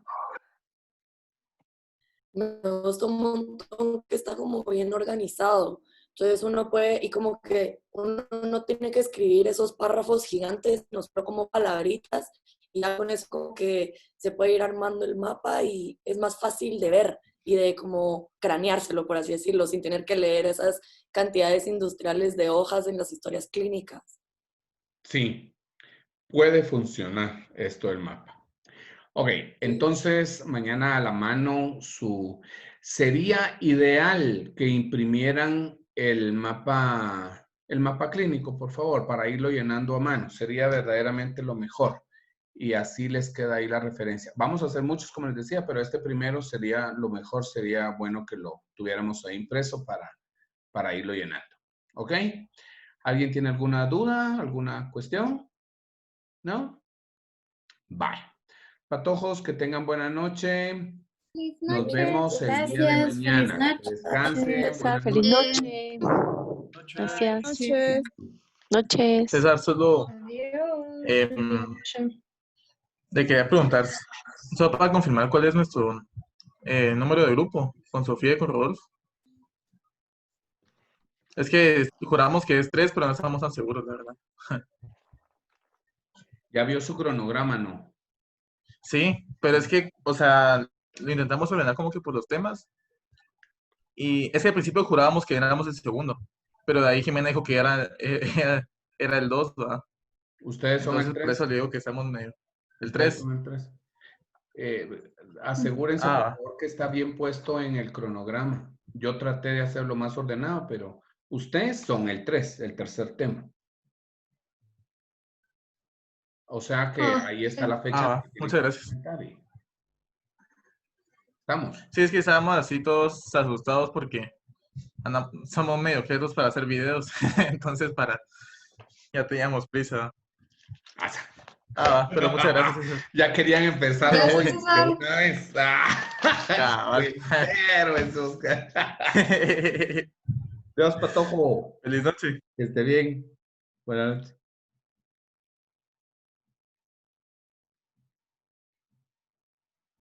Me gusta un montón que está como bien organizado. Entonces uno puede, y como que uno no tiene que escribir esos párrafos gigantes, no solo como palabritas, y ya con eso como que se puede ir armando el mapa y es más fácil de ver. y de como craneárselo, por así decirlo, sin tener que leer esas cantidades industriales de hojas en las historias clínicas. Sí, puede funcionar esto del mapa. Ok, entonces mañana a la mano sería ideal que imprimieran el mapa clínico, por favor, para irlo llenando a mano. Sería verdaderamente lo mejor. Y así les queda ahí la referencia. Vamos a hacer muchos, como les decía, pero este primero sería, lo mejor sería bueno que lo tuviéramos ahí impreso para irlo llenando. ¿Ok? ¿Alguien tiene alguna duda, alguna cuestión? ¿No? Bye. Patojos, que tengan buena noche. Nos vemos el día de mañana. Que descansen. Feliz noche. Gracias. Noches. Noches. César, solo le quería preguntar, solo para confirmar cuál es nuestro número de grupo, con Sofía y con Rodolfo. Es que juramos que es 3, pero no estamos tan seguros, la verdad. Ya vio su cronograma, ¿no? Sí, pero es que, o sea, lo intentamos ordenar como que por los temas. Y es que al principio jurábamos que éramos el segundo, pero de ahí Jimena dijo que era el 2, ¿verdad? Ustedes son el 3. Por eso le digo que estamos medio. El 3. Asegúrense, por favor, que está bien puesto en el cronograma. Yo traté de hacerlo más ordenado, pero ustedes son el 3, el tercer tema. O sea que ahí está la fecha. Muchas gracias. ¿Estamos? Sí, es que estábamos así todos asustados porque somos medio quedos para hacer videos. Entonces, ya teníamos prisa. Pero muchas gracias, César. Ya querían empezar hoy de una vez. Dios, Patojo. Feliz noche. Que esté bien. Buenas noches.